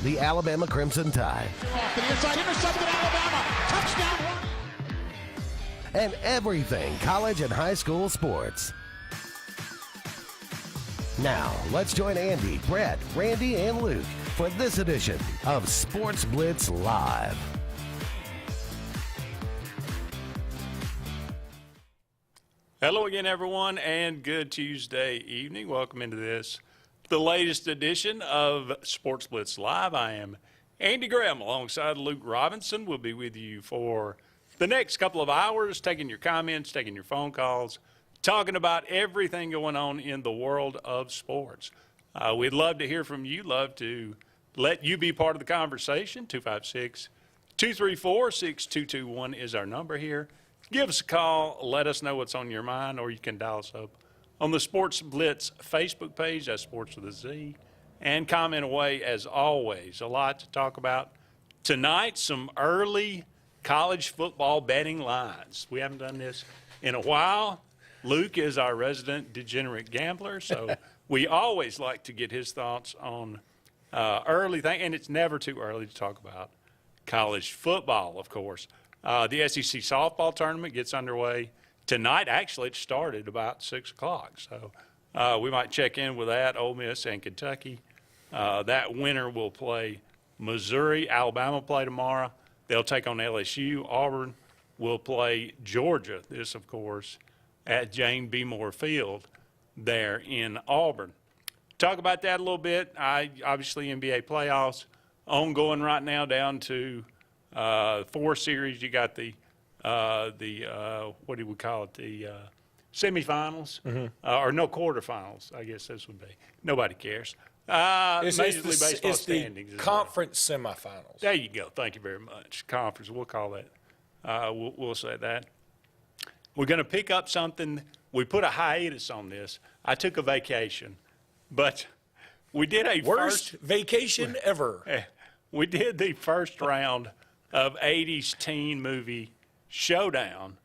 the Alabama Crimson Tide. Off to the inside, intercepted Alabama, touchdown run. And everything college and high school sports. Now, let's join Andy, Brett, Randy, and Luke for this edition of Sports Blitz Live. Hello again, everyone, and good Tuesday evening. Welcome into the latest edition of Sports Blitz Live. I am Andy Graham alongside Luke Robinson. We'll be with you for the next couple of hours, taking your comments, taking your phone calls, talking about everything going on in the world of sports. We'd love to hear from you, love to let you be part of the conversation. 256-234-6221 is our number here. Give us a call, let us know what's on your mind, or you can dial us up on the Sports Blitz Facebook page, that's Sports with a Z, and comment away as always. A lot to talk about tonight, some early college football betting lines. We haven't done this in a while. Luke is our resident degenerate gambler, so we always like to get his thoughts on early things, and it's never too early to talk about college football, of course. The SEC softball tournament gets underway tonight. Actually, it started about 6 o'clock, so we might check in with that, Ole Miss and Kentucky. That winner will play Missouri. Alabama play tomorrow. They'll take on LSU. Auburn will play Georgia. This, of course, at Jane B. Moore Field there in Auburn. Talk about that a little bit. Obviously, NBA playoffs ongoing right now down to 4 series. You got the what do we call it? The semifinals, or no, quarterfinals, I guess this would be. Nobody cares. Major League Baseball standings. The conference semifinals. There you go. Thank you very much. Conference, we'll call that. We'll say that. We're going to pick up something. We put a hiatus on this. I took a vacation, but we did a Worst vacation ever. We did the first round of 80s teen movie showdown,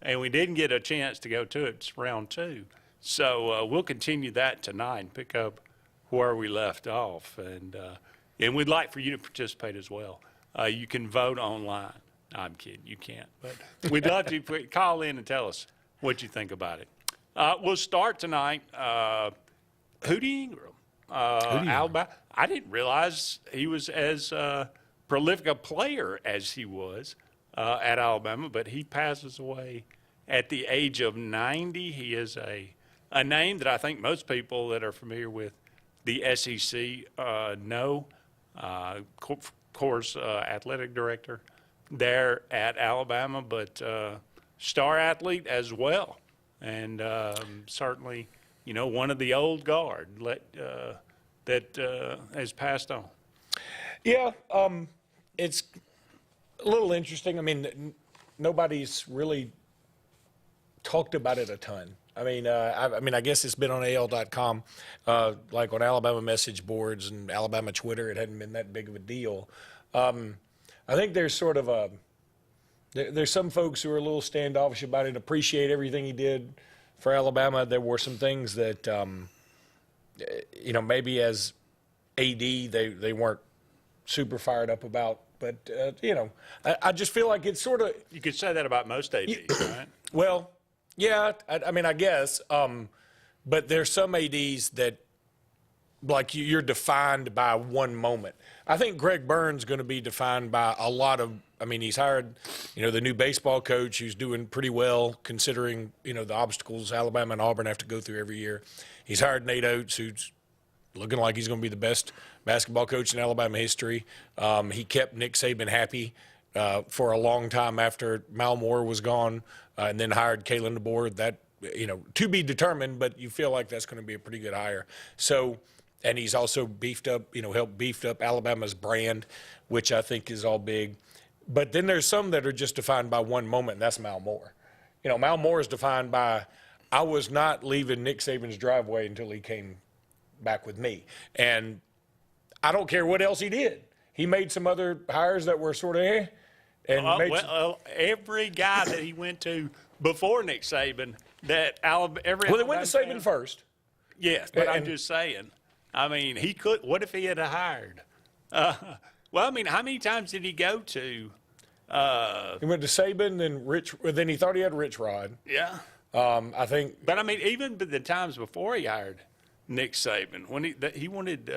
and we didn't get a chance to go to it. It's round 2. So we'll continue that tonight and pick up where we left off. And we'd like for you to participate as well. You can vote online. No, I'm kidding. You can't. But we'd love to call in and tell us what you think about it. We'll start tonight. Hootie Ingram. Alabama. I didn't realize he was as prolific a player as he was at Alabama, but he passes away at the age of 90. He is a name that I think most people that are familiar with the SEC know. Of course, athletic director there at Alabama, but star athlete as well, and certainly, one of the old guard that has passed on. Yeah, it's a little interesting. I mean, nobody's really talked about it a ton. I mean, I guess it's been on AL.com, like on Alabama message boards and Alabama Twitter. It hadn't been that big of a deal. I think there's sort of there's some folks who are a little standoffish about it, appreciate everything he did for Alabama. There were some things that, maybe as AD they weren't super fired up about. But, I just feel like it's sort of – You could say that about most ADs, right? Well, yeah, I guess. But there's some ADs that, like, you're defined by one moment. I think Greg Byrne's going to be defined by a lot of – he's hired, the new baseball coach who's doing pretty well considering, the obstacles Alabama and Auburn have to go through every year. He's hired Nate Oates, who's looking like he's going to be the best basketball coach in Alabama history. He kept Nick Saban happy for a long time after Mal Moore was gone, and then hired Kalen DeBoer. That, to be determined, but you feel like that's going to be a pretty good hire. So, and he's also helped beefed up Alabama's brand, which I think is all big. But then there's some that are just defined by one moment, and that's Mal Moore. Mal Moore is defined by, I was not leaving Nick Saban's driveway until he came back with me. And I don't care what else he did. He made some other hires that were sort of and every guy that he went to before Nick Saban, they went to Saban first. Yes, but I'm just saying. He could. What if he had hired Well, I mean, how many times did he go to? He went to Saban, then he thought he had Rich Rod. Yeah. I think. But I mean, even the times before he hired Nick Saban, when he wanted,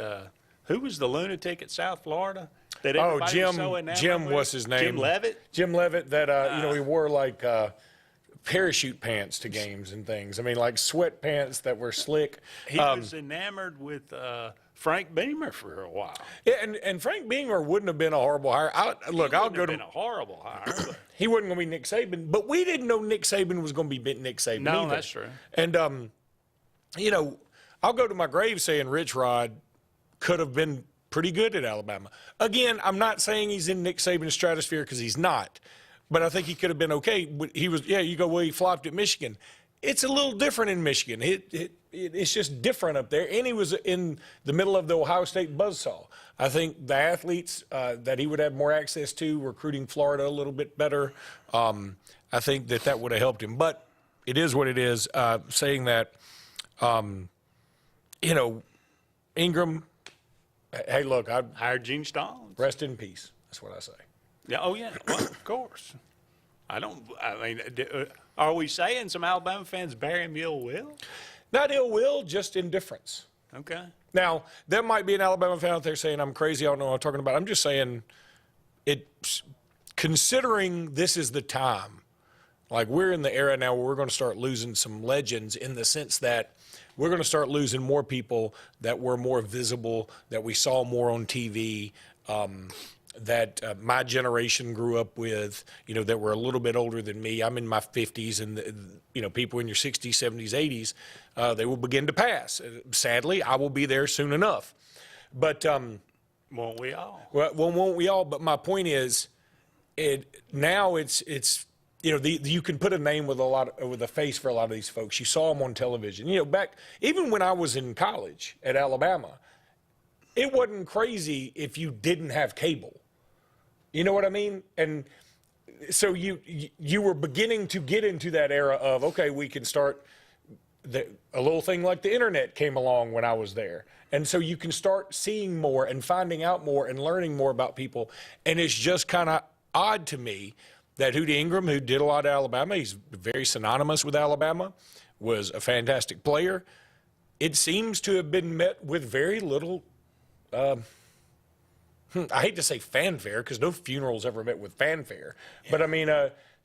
who was the lunatic at South Florida? That everybody was so enamored Jim, with? what's his name? Jim Levitt. Jim Levitt. That he wore like parachute pants to games and things. I mean, like sweatpants that were slick. He was enamored with Frank Beamer for a while. Yeah, and Frank Beamer wouldn't have been a horrible hire. I'll go to been a horrible hire. But. He wasn't going to be Nick Saban, but we didn't know Nick Saban was going to be Nick Saban. No, either. that's true. And I'll go to my grave saying Rich Rod could have been pretty good at Alabama. Again, I'm not saying he's in Nick Saban's stratosphere because he's not, but I think he could have been okay. He was, you go, well, he flopped at Michigan. It's a little different in Michigan. It's just different up there. And he was in the middle of the Ohio State buzzsaw. I think the athletes that he would have more access to, recruiting Florida a little bit better, I think that would have helped him. But it is what it is. Saying that, Ingram, hey, look, I Hired Gene Stallings. rest in peace. That's what I say. Yeah. Oh, yeah. Well, of course. I mean, are we saying some Alabama fans bear him ill will? Not ill will, just indifference. Okay. Now, there might be an Alabama fan out there saying I'm crazy. I don't know what I'm talking about. I'm just saying considering this is the time, like we're in the era now where we're going to start losing some legends in the sense that we're going to start losing more people that were more visible, that we saw more on TV, that my generation grew up with, that were a little bit older than me. I'm in my 50s, and, people in your 60s, 70s, 80s, they will begin to pass. Sadly, I will be there soon enough. But won't we all? Well, won't we all? But my point is, now it's you can put a name with a face for a lot of these folks. You saw them on television. Back even when I was in college at Alabama, it wasn't crazy if you didn't have cable. You know what I mean? And so you were beginning to get into that era of, okay, we can start a little thing like the internet came along when I was there. And so you can start seeing more and finding out more and learning more about people. And it's just kind of odd to me that Hootie Ingram, who did a lot at Alabama, he's very synonymous with Alabama, was a fantastic player. It seems to have been met with very little I hate to say fanfare because no funeral's ever met with fanfare, but I mean,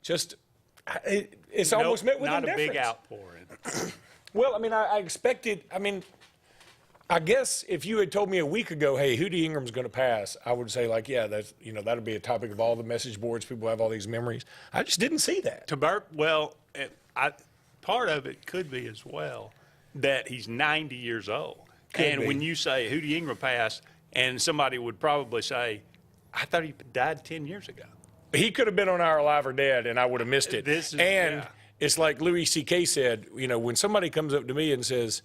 it's almost met with not indifference. a big outpouring. Well, I mean, I expected. I mean, I guess if you had told me a week ago, hey, Hootie Ingram's going to pass, I would say like, yeah, that's that'll be a topic of all the message boards. People have all these memories. I just didn't see that. Part of it could be as well that he's 90 years old, Could be. when you say Hootie Ingram passed. And somebody would probably say, I thought he died 10 years ago. He could have been on our Live or Dead, and I would have missed it. It's like Louis C.K. said, when somebody comes up to me and says,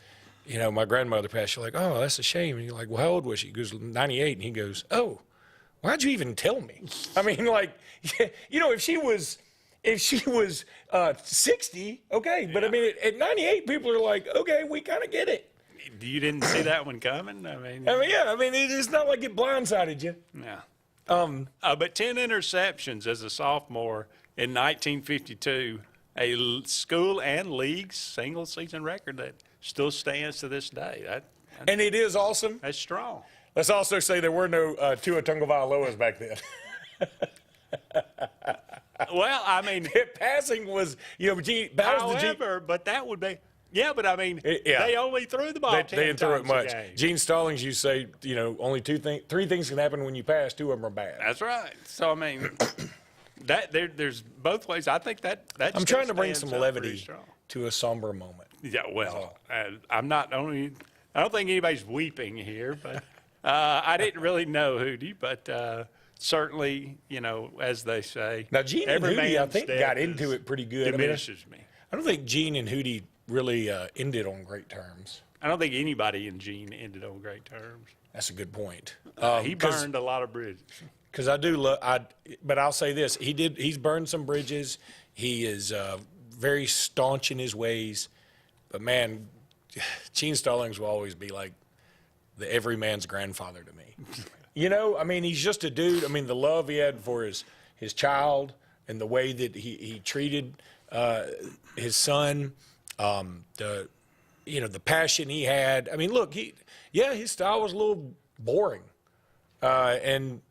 my grandmother passed, you're like, oh, that's a shame. And you're like, well, how old was she? He goes, 98. And he goes, oh, why'd you even tell me? I mean, like, if she was 60, okay. But, I mean, at 98, people are like, okay, we kind of get it. You didn't see that one coming? I mean, it's not like it blindsided you. Yeah. But 10 interceptions as a sophomore in 1952, a school and league single-season record that still stands to this day. And it is awesome. That's strong. Let's also say there were no Tua Tagovailoas back then. Well, I mean, passing was, however, but that would be. Yeah, but I mean, they only threw the ball 10 they didn't throw it times much. a game. Gene Stallings, you say, only three things can happen when you pass. Two of them are bad. That's right. So I mean, there's both ways. I think that I'm trying to bring some stands up levity pretty strong. to a somber moment. Yeah, well, I'm not only. I don't think anybody's weeping here, but I didn't really know Hootie, but certainly, as they say, now Gene and Hootie, I think, got into it pretty good. Diminishes me. I don't think Gene and Hootie really ended on great terms. I don't think anybody in Gene ended on great terms. That's a good point. He burned a lot of bridges. Because but I'll say this: he's burned some bridges. He is very staunch in his ways. But man, Gene Stallings will always be like the everyman's grandfather to me. You know, I mean, he's just a dude. I mean, the love he had for his child and the way that he treated his son, the passion he had. I mean, look, his style was a little boring, and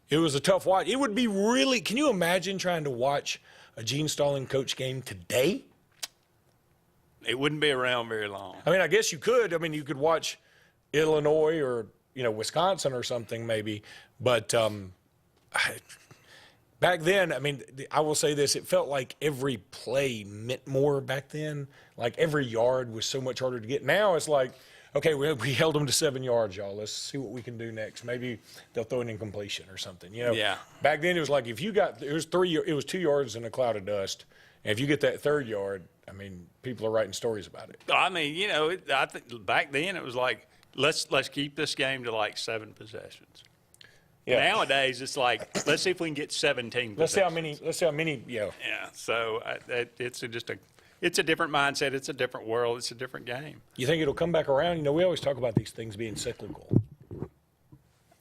it was a tough watch. It would be really. Can you imagine trying to watch a Gene Stallings coach game today? It wouldn't be around very long. I mean, I guess you could. I mean, you could watch Illinois or Wisconsin or something maybe, but back then, I mean, I will say this: it felt like every play meant more back then. Like every yard was so much harder to get. Now it's like, okay, we held them to 7 yards, y'all. Let's see what we can do next. Maybe they'll throw an incompletion or something. Yeah. Back then it was like if you got it was 2 yards in a cloud of dust, and if you get that 3rd yard, I mean, people are writing stories about it. I mean, I think back then it was like let's keep this game to like 7 possessions. Yeah. Nowadays it's like let's see if we can get 17 possessions. Let's see how many. Yeah. Yeah. So it's a different mindset. It's a different world. It's a different game. You think it'll come back around? We always talk about these things being cyclical.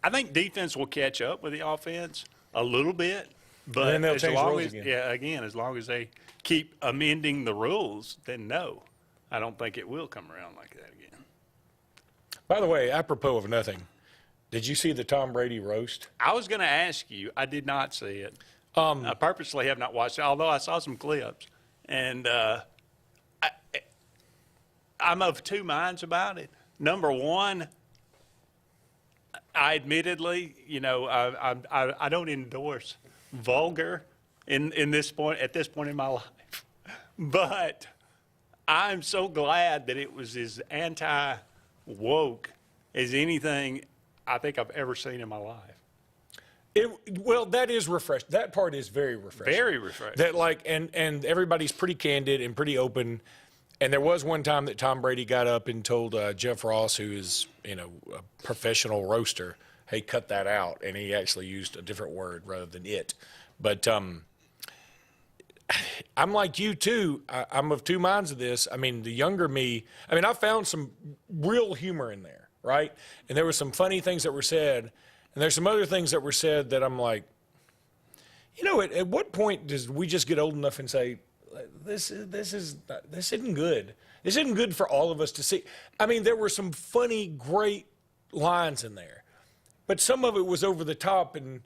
I think defense will catch up with the offense a little bit, but then they'll change the rules again, as long as they keep amending the rules, then no, I don't think it will come around like that again. By the way, apropos of nothing, did you see the Tom Brady roast? I was going to ask you. I did not see it. I purposely have not watched it, although I saw some clips. And I'm of two minds about it. Number one, I admittedly, I don't endorse vulgar at this point in my life. But I'm so glad that it was as anti-woke as anything I think I've ever seen in my life. Well, that is refreshing. That part is very refreshing. Very refreshing. That and everybody's pretty candid and pretty open. And there was one time that Tom Brady got up and told Jeff Ross, who is a professional roaster, hey, cut that out. And he actually used a different word rather than it. But I'm like you too. I'm of two minds of this. I mean, the younger me. I mean, I found some real humor in there, right? And there were some funny things that were said. And there's some other things that were said that I'm like, at what point does we just get old enough and say, this isn't good. This isn't good for all of us to see. I mean, there were some funny, great lines in there, but some of it was over the top, and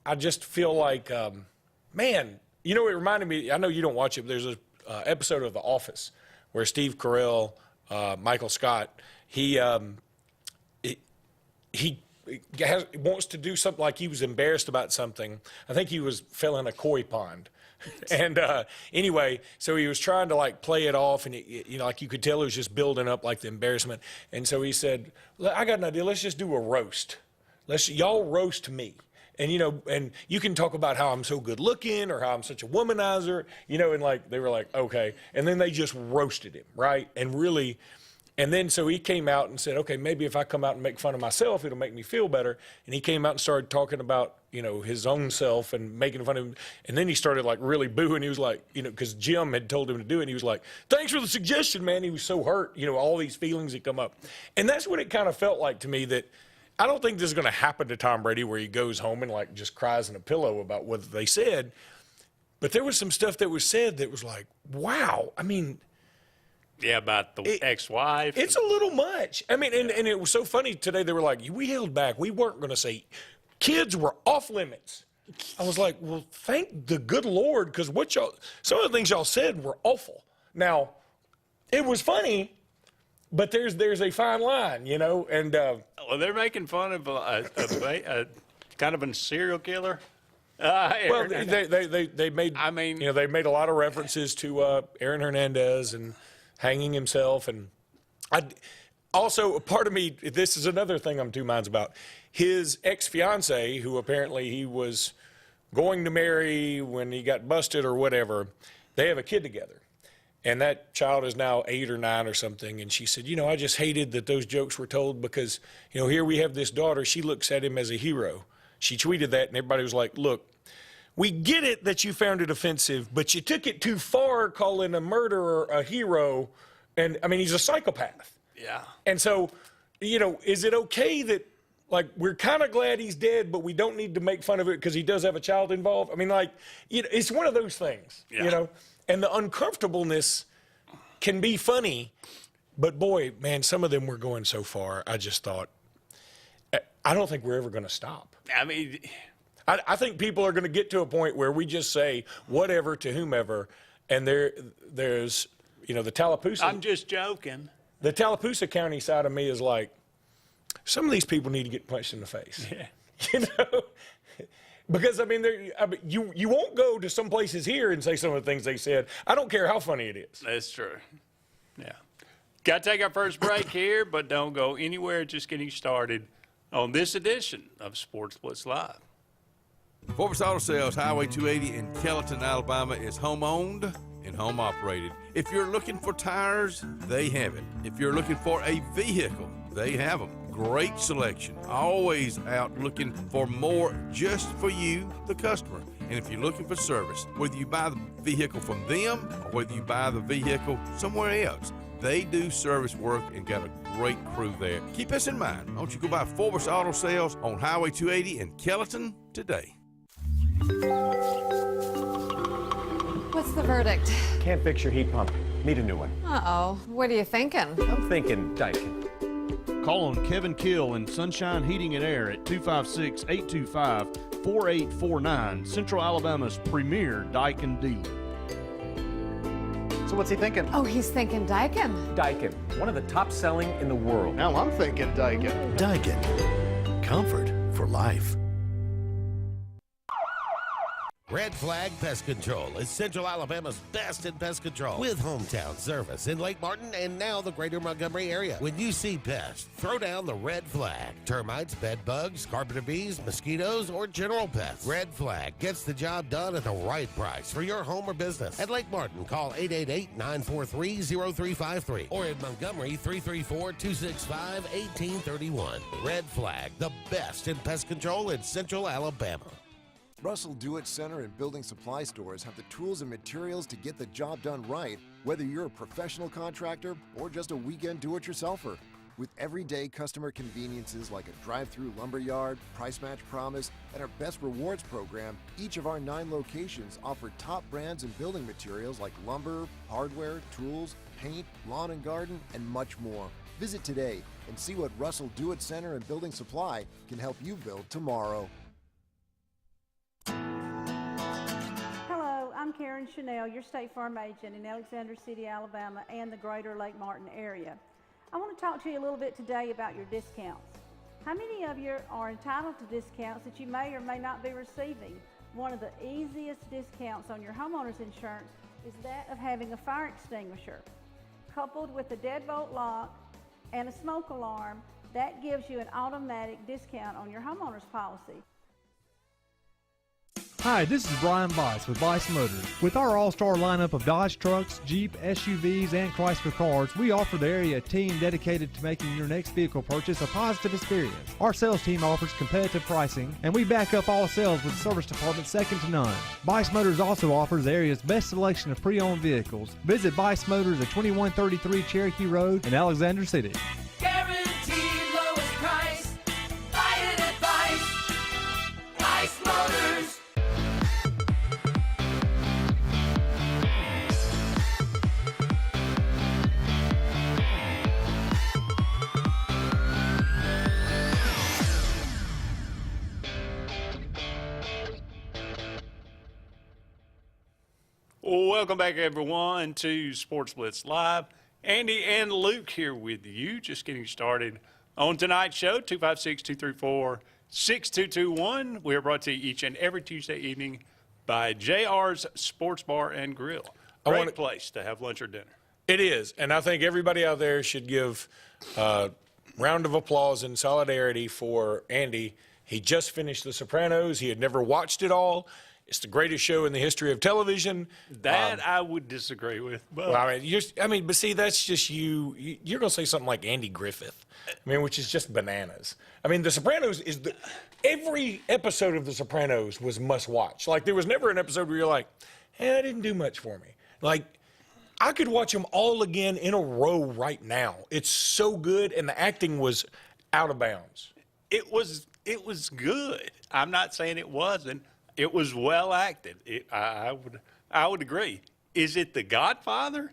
I just feel like, man, it reminded me. I know you don't watch it, but there's a episode of The Office where Steve Carell, Michael Scott, he wants to do something, like he was embarrassed about something. I think he fell in a koi pond. And anyway, so he was trying to play it off, and you could tell it was just building up the embarrassment. And so he said, I got an idea. Let's just do a roast. Y'all roast me. And, and you can talk about how I'm so good looking or how I'm such a womanizer, and they were like, okay. And then they just roasted him, right? And really, and then so he came out and said, okay, maybe if I come out and make fun of myself, it'll make me feel better. And he came out and started talking about, his own self and making fun of him. And then he started really booing. He was like, because Jim had told him to do it. And he was like, thanks for the suggestion, man. He was so hurt, all these feelings that come up. And that's what it kind of felt like to me, that I don't think this is going to happen to Tom Brady where he goes home and just cries in a pillow about what they said. But there was some stuff that was said that was like, wow. I mean, yeah, about the ex-wife. It's a little much. I mean, and it was so funny today. They were like, we held back. We weren't going to say kids were off limits. I was like, well, thank the good Lord, because some of the things y'all said were awful. Now, it was funny, but there's a fine line, and well, they're making fun of a kind of a serial killer. Well, they made. I mean, they made a lot of references to Aaron Hernandez and hanging himself, and also a part of me. This is another thing I'm two minds about. His ex-fiancée, who apparently he was going to marry when he got busted or whatever, they have a kid together. And that child is now 8 or 9 or something. And she said, I just hated that those jokes were told because, here we have this daughter. She looks at him as a hero. She tweeted that, and everybody was like, look, we get it that you found it offensive, but you took it too far calling a murderer a hero. And, I mean, he's a psychopath. Yeah. And so, is it okay that like, we're kind of glad he's dead, but we don't need to make fun of it because he does have a child involved. I mean, like, it's one of those things, you know? And the uncomfortableness can be funny, but boy, man, some of them were going so far. I just thought, I don't think we're ever going to stop. I mean, I think people are going to get to a point where we just say whatever to whomever, and there's, you know, the Tallapoosa. I'm just joking. The Tallapoosa County side of me is like, some of these people need to get punched in the face. Yeah. You know? Because, I mean, you won't go to some places here and say some of the things they said. I don't care how funny it is. That's true. Yeah. Got to take our first break here, but don't go anywhere. Just getting started on this edition of Sports Blitz Live. Sportz Auto Sales, Highway 280 in Kellyton, Alabama, is home-owned and home-operated. If you're looking for tires, they have it. If you're looking for a vehicle, they have them. Great selection. Always out looking for more just for you, the customer. And if you're looking for service, whether you buy the vehicle from them or whether you buy the vehicle somewhere else, they do service work and got a great crew there. Keep this in mind. Why don't you go by Sportz Auto Sales on Highway 280 in Kellyton today. What's the verdict? Can't fix your heat pump. Need a new one. Uh-oh. What are you thinking? I'm thinking Daikin. Call on Kevin Kill and Sunshine Heating and Air at 256-825-4849, Central Alabama's premier Daikin dealer. So what's he thinking? Oh, he's thinking Daikin. Daikin, one of the top selling in the world. Now I'm thinking Daikin. Daikin. Comfort for life. Red Flag Pest Control is Central Alabama's best in pest control with hometown service in Lake Martin and now the greater Montgomery area. When you see pests, throw down the red flag. Termites, bed bugs, carpenter bees, mosquitoes, or general pests. Red Flag gets the job done at the right price for your home or business. At Lake Martin, call 888-943-0353 or in Montgomery, 334-265-1831. Red Flag, the best in pest control in Central Alabama. Russell Do-It Center and building supply stores have the tools and materials to get the job done right, whether you're a professional contractor or just a weekend do-it-yourselfer. With everyday customer conveniences like a drive-through lumberyard, price match promise, and our Best Rewards program, each of our 9 locations offer top brands and building materials like lumber, hardware, tools, paint, lawn and garden, and much more. Visit today and see what Russell Do-It Center and Building Supply can help you build tomorrow. Hello, I'm Karen Chanel, your State Farm agent in Alexander City, Alabama, and the greater Lake Martin area. I want to talk to you a little bit today about your discounts. How many of you are entitled to discounts that you may or may not be receiving? One of the easiest discounts on your homeowner's insurance is that of having a fire extinguisher. Coupled with a deadbolt lock and a smoke alarm, that gives you an automatic discount on your homeowner's policy. Hi, this is Brian Weiss with Weiss Motors. With our all-star lineup of Dodge trucks, Jeep, SUVs, and Chrysler cars, we offer the area team dedicated to making your next vehicle purchase a positive experience. Our sales team offers competitive pricing, and we back up all sales with a service department second to none. Weiss Motors also offers the area's best selection of pre-owned vehicles. Visit Weiss Motors at 2133 Cherokee Road in Alexander City. Guaranteed lowest price. Buy it at Weiss Motors. Welcome back, everyone, to Sports Blitz Live. Andy and Luke here with you, just getting started on tonight's show, 256-234-6221. We are brought to you each and every Tuesday evening by JR's Sports Bar and Grill. Great place to have lunch or dinner. It is, and I think everybody out there should give a round of applause in solidarity for Andy. He just finished The Sopranos. He had never watched it all. It's the greatest show in the history of television. That I would disagree with. But well, but see, that's just you. You're going to say something like Andy Griffith. I mean, which is just bananas. I mean, The Sopranos is every episode of The Sopranos was must watch. Like, there was never an episode where you're like, it didn't do much for me. Like, I could watch them all again in a row right now. It's so good, and the acting was out of bounds. it was good. I'm not saying it wasn't. It was well acted. I would agree. Is it The Godfather?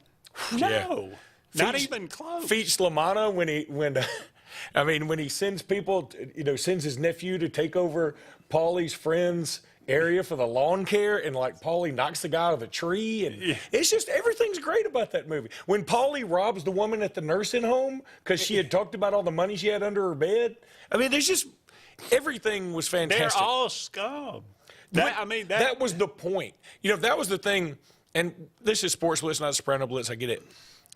No, not even close. Feats Lamana when he sends people, sends his nephew to take over Paulie's friend's area for the lawn care, and like Paulie knocks the guy out of a tree, and it's just everything's great about that movie. When Paulie robs the woman at the nursing home because she had talked about all the money she had under her bed, I mean, there's just everything was fantastic. They're all scum. That was the point. If that was the thing, and this is Sports Blitz, not Soprano Blitz, I get it.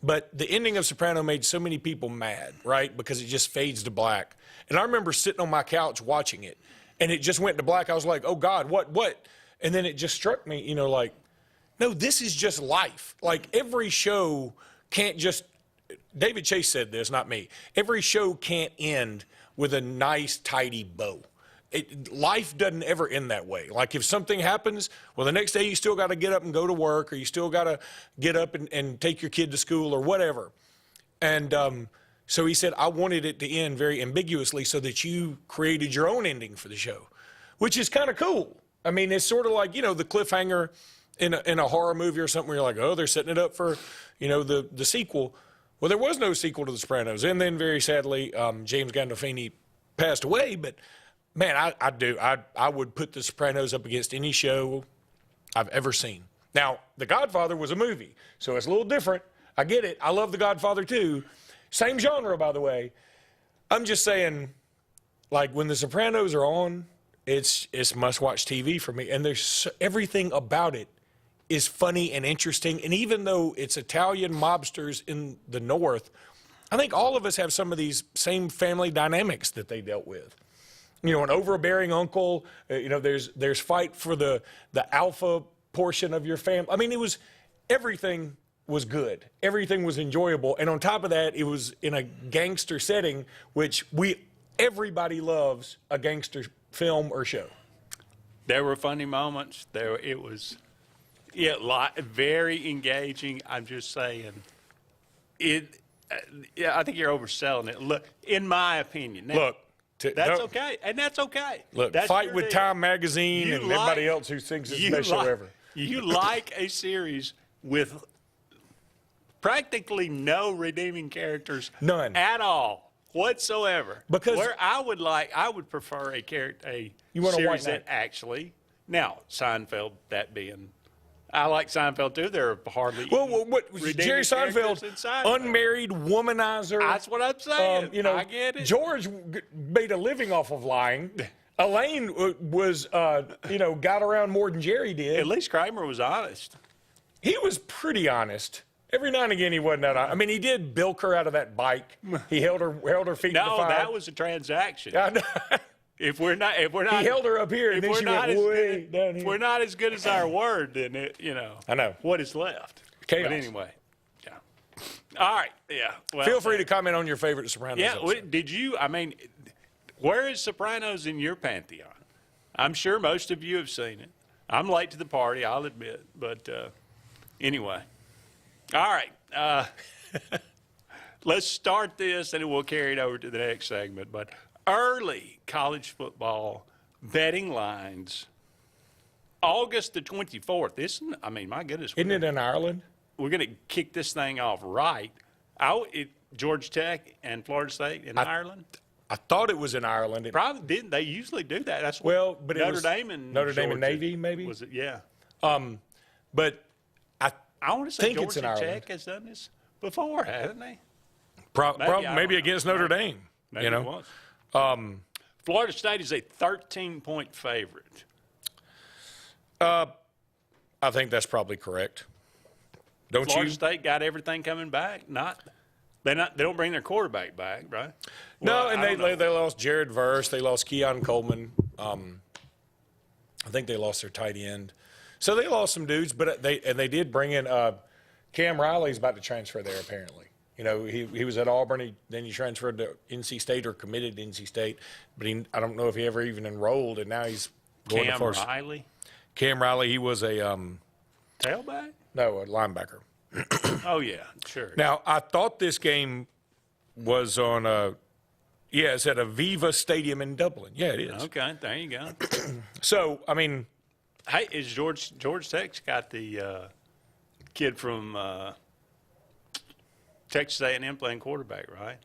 But the ending of Soprano made so many people mad, right? Because it just fades to black. And I remember sitting on my couch watching it, and it just went to black. I was like, oh, God, what? And then it just struck me, no, this is just life. Like, every show can't just – David Chase said this, not me. Every show can't end with a nice, tidy bow. Life doesn't ever end that way. Like, if something happens, well, the next day you still got to get up and go to work, or you still got to get up and take your kid to school or whatever. And so he said, I wanted it to end very ambiguously so that you created your own ending for the show, which is kind of cool. I mean, it's sort of like, the cliffhanger in a horror movie or something where you're like, oh, they're setting it up for, the sequel. Well, there was no sequel to The Sopranos. And then, very sadly, James Gandolfini passed away, but man, I would put The Sopranos up against any show I've ever seen. Now, The Godfather was a movie, so it's a little different. I get it. I love The Godfather too. Same genre, by the way. I'm just saying, like, when The Sopranos are on, it's must-watch TV for me. And everything about it is funny and interesting. And even though it's Italian mobsters in the North, I think all of us have some of these same family dynamics that they dealt with. An overbearing uncle, there's fight for the alpha portion of your family. I mean, everything was good. Everything was enjoyable. And on top of that, it was in a gangster setting, which everybody loves a gangster film or show. There were funny moments. It was very engaging. I'm just saying, I think you're overselling it. Look, in my opinion. Now, that's okay, and that's okay. Look, that's fight with Time Magazine and everybody else who thinks it's the best show ever. You like a series with practically no redeeming characters, none at all whatsoever. Because where I would prefer a series that actually. Now, Seinfeld, that being. I like Seinfeld too. There are hardly what Jerry Seinfeld, unmarried womanizer. That's what I'm saying. I get it. George made a living off of lying. Elaine was, got around more than Jerry did. At least Kramer was honest. He was pretty honest. Every now and again, he wasn't that honest. I mean, he did bilk her out of that bike. He held her feet to the fire. No, that was a transaction. If we're not, he held her up here, and then she went way down here. If we're not as good as our word, then I know what is left. Chaos. But anyway, yeah. All right, yeah. Well, feel free to comment on your favorite Sopranos. Yeah, episode. did you? I mean, where is Sopranos in your pantheon? I'm sure most of you have seen it. I'm late to the party, I'll admit, but anyway. All right, let's start this, and we'll carry it over to the next segment. But early college football betting lines, August the 24th. My goodness. Isn't it in Ireland? We're going to kick this thing off right. Georgia Tech and Florida State in Ireland? I thought it was in Ireland. Probably didn't. They usually do that. That's but Notre Dame and Navy, maybe? Was it? Yeah. But I want to say think it's in Georgia Ireland. Tech has done this before, hasn't they? Maybe against Notre Dame. Maybe it was. Florida State is a 13-point favorite. I think that's probably correct. Florida State got everything coming back. They don't bring their quarterback back, right? No, and they lost Jared Verse. They lost Keon Coleman. I think they lost their tight end. So they lost some dudes, but they did bring in Cam Riley's about to transfer there apparently. He was at Auburn. Then he transferred to NC State or committed to NC State, but I don't know if he ever even enrolled. And now he's going to first. Cam Riley. He was a tailback. No, a linebacker. Oh yeah, sure. Now I thought this game was on Yeah, it's at Aviva Stadium in Dublin. Yeah, it is. Okay, there you go. So, I mean, Hey, is George Tech's got the kid from Texas A&M playing quarterback, right?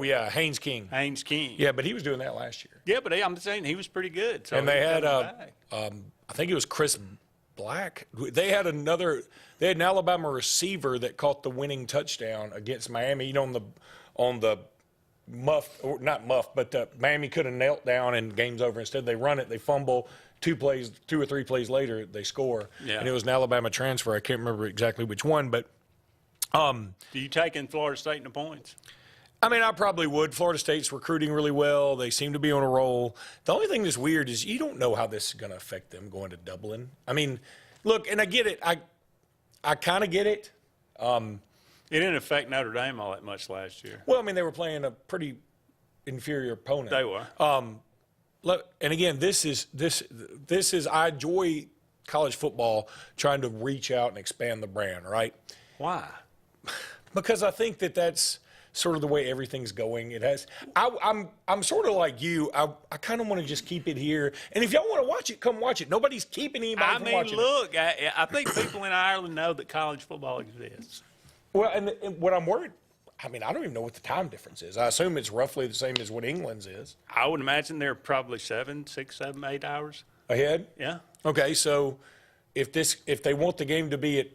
yeah, Haynes King. Haynes King. Yeah, but he was doing that last year. Yeah, but I'm saying he was pretty good. So And they had, back. I think it was Chris Black. They had an Alabama receiver that caught the winning touchdown against Miami. You know, on the muff, or not muff, but Miami could have knelt down and game's over. Instead, they run it, they fumble. 2 or 3 plays later, they score. Yeah. And it was an Alabama transfer. I can't remember exactly which one, but Do you take in Florida State in the points? I mean, I probably would. Florida State's recruiting really well. They seem to be on a roll. The only thing that's weird is you don't know how this is going to affect them going to Dublin. I mean, look, and I get it. I kind of get it. It didn't affect Notre Dame all that much last year. Well, I mean, they were playing a pretty inferior opponent. They were. Look, and again, this is I enjoy college football trying to reach out and expand the brand, right? Why? Because I think that's sort of the way everything's going. It has. I'm sort of like you. I kind of want to just keep it here. And if y'all want to watch it, come watch it. Nobody's keeping anybody from watching look, I think people in Ireland know that college football exists. Well, and what I'm worried, I mean, I don't even know what the time difference is. I assume it's roughly the same as what England's is. I would imagine they're probably 6, 7, 8 hours Ahead? Yeah. Okay, so if they want the game to be at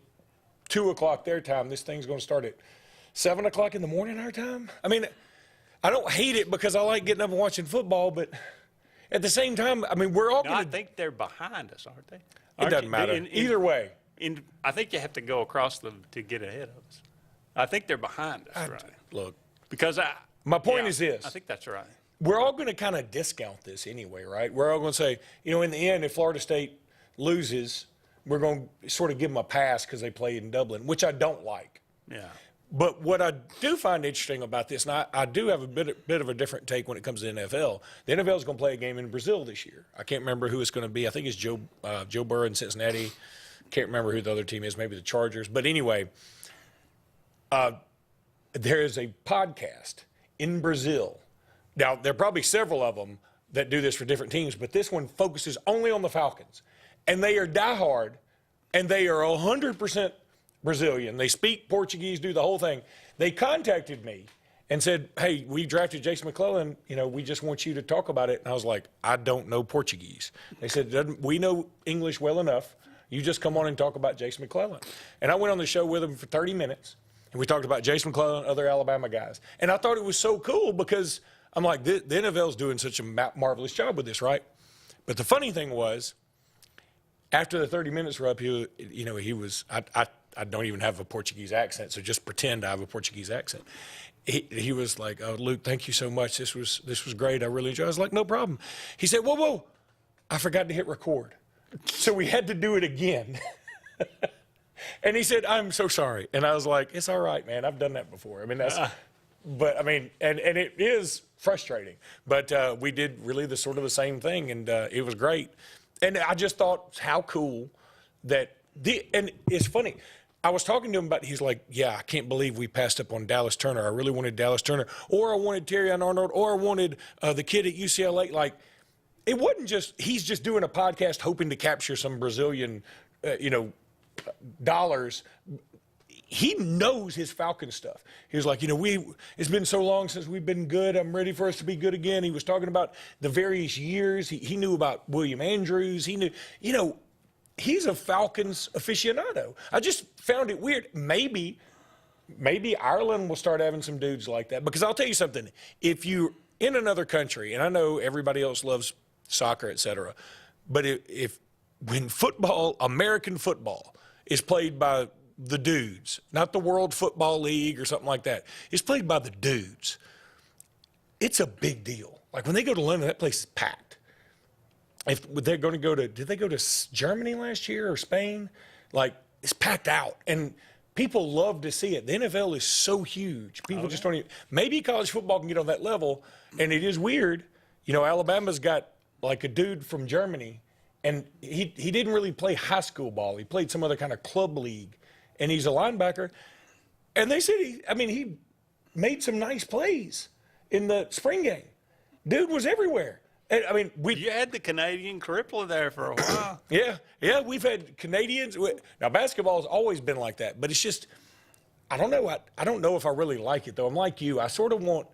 2 o'clock their time, this thing's going to start at 7 o'clock in the morning our time? I mean, I don't hate it because I like getting up and watching football, but at the same time, I mean, we're all going to... I think they're behind us, aren't they? It doesn't matter. Either way. I think you have to go across them to get ahead of us. I think they're behind us, right? Look. Because my point is this. I think that's right. We're all going to kind of discount this anyway, right? We're all going to say, you know, in the end, if Florida State loses, we're going to sort of give them a pass because they played in Dublin, which I don't like. Yeah. But what I do find interesting about this, and I do have a bit of a different take when it comes to the NFL. The NFL is going to play a game in Brazil this year. I can't remember who it's going to be. I think it's Joe Burrow in Cincinnati. Can't remember who the other team is, maybe the Chargers. But anyway, there is a podcast in Brazil. Now, there are probably several of them that do this for different teams, but this one focuses only on the Falcons. And they are diehard, and they are 100% Brazilian. They speak Portuguese, do the whole thing. They contacted me and said, hey, we drafted Jason McClellan. You know, we just want you to talk about it. And I was like, I don't know Portuguese. They said, we know English well enough. You just come on and talk about Jason McClellan. And I went on the show with him for 30 minutes, and we talked about Jason McClellan and other Alabama guys. And I thought it was so cool because I'm like, the NFL's doing such a marvelous job with this, right? But the funny thing was, after the 30 minutes were up, he was, I don't even have a Portuguese accent, so just pretend I have a Portuguese accent. He was like, oh, Luke, thank you so much. This was great. I really enjoyed it. I was like, no problem. He said, whoa, I forgot to hit record. So we had to do it again. And he said, I'm so sorry. And I was like, it's all right, man. I've done that before. I mean, but I mean, and it is frustrating. But we did really the same thing, and it was great. And I just thought how cool that and it's funny. I was talking to him about, he's like, yeah, I can't believe we passed up on Dallas Turner. I really wanted Dallas Turner, or I wanted Terrion Arnold, or I wanted the kid at UCLA. Like, it wasn't just, he's just doing a podcast hoping to capture some Brazilian, dollars. He knows his Falcon stuff. He was like, it's been so long since we've been good. I'm ready for us to be good again. He was talking about the various years. He knew about William Andrews. He knew, he's a Falcons aficionado. I just found it weird. Maybe Ireland will start having some dudes like that. Because I'll tell you something. If you're in another country, and I know everybody else loves soccer, et cetera, but when football, American football, is played by the dudes, not the World Football League or something like that, it's played by the dudes, it's a big deal. Like when they go to London, that place is packed. If they're going to go to, did they go to Germany last year or Spain? Like, it's packed out. And people love to see it. The NFL is so huge. People just don't even, maybe college football can get on that level. And it is weird. Alabama's got like a dude from Germany, and he didn't really play high school ball. He played some other kind of club league, and he's a linebacker. And they said he made some nice plays. in the spring game. Dude was everywhere. And, I mean, You had the Canadian crippler there for a while. yeah, we've had Canadians. Now, basketball's always been like that, but it's just, I don't know. I don't know if I really like it, though. I'm like you. I sort of want,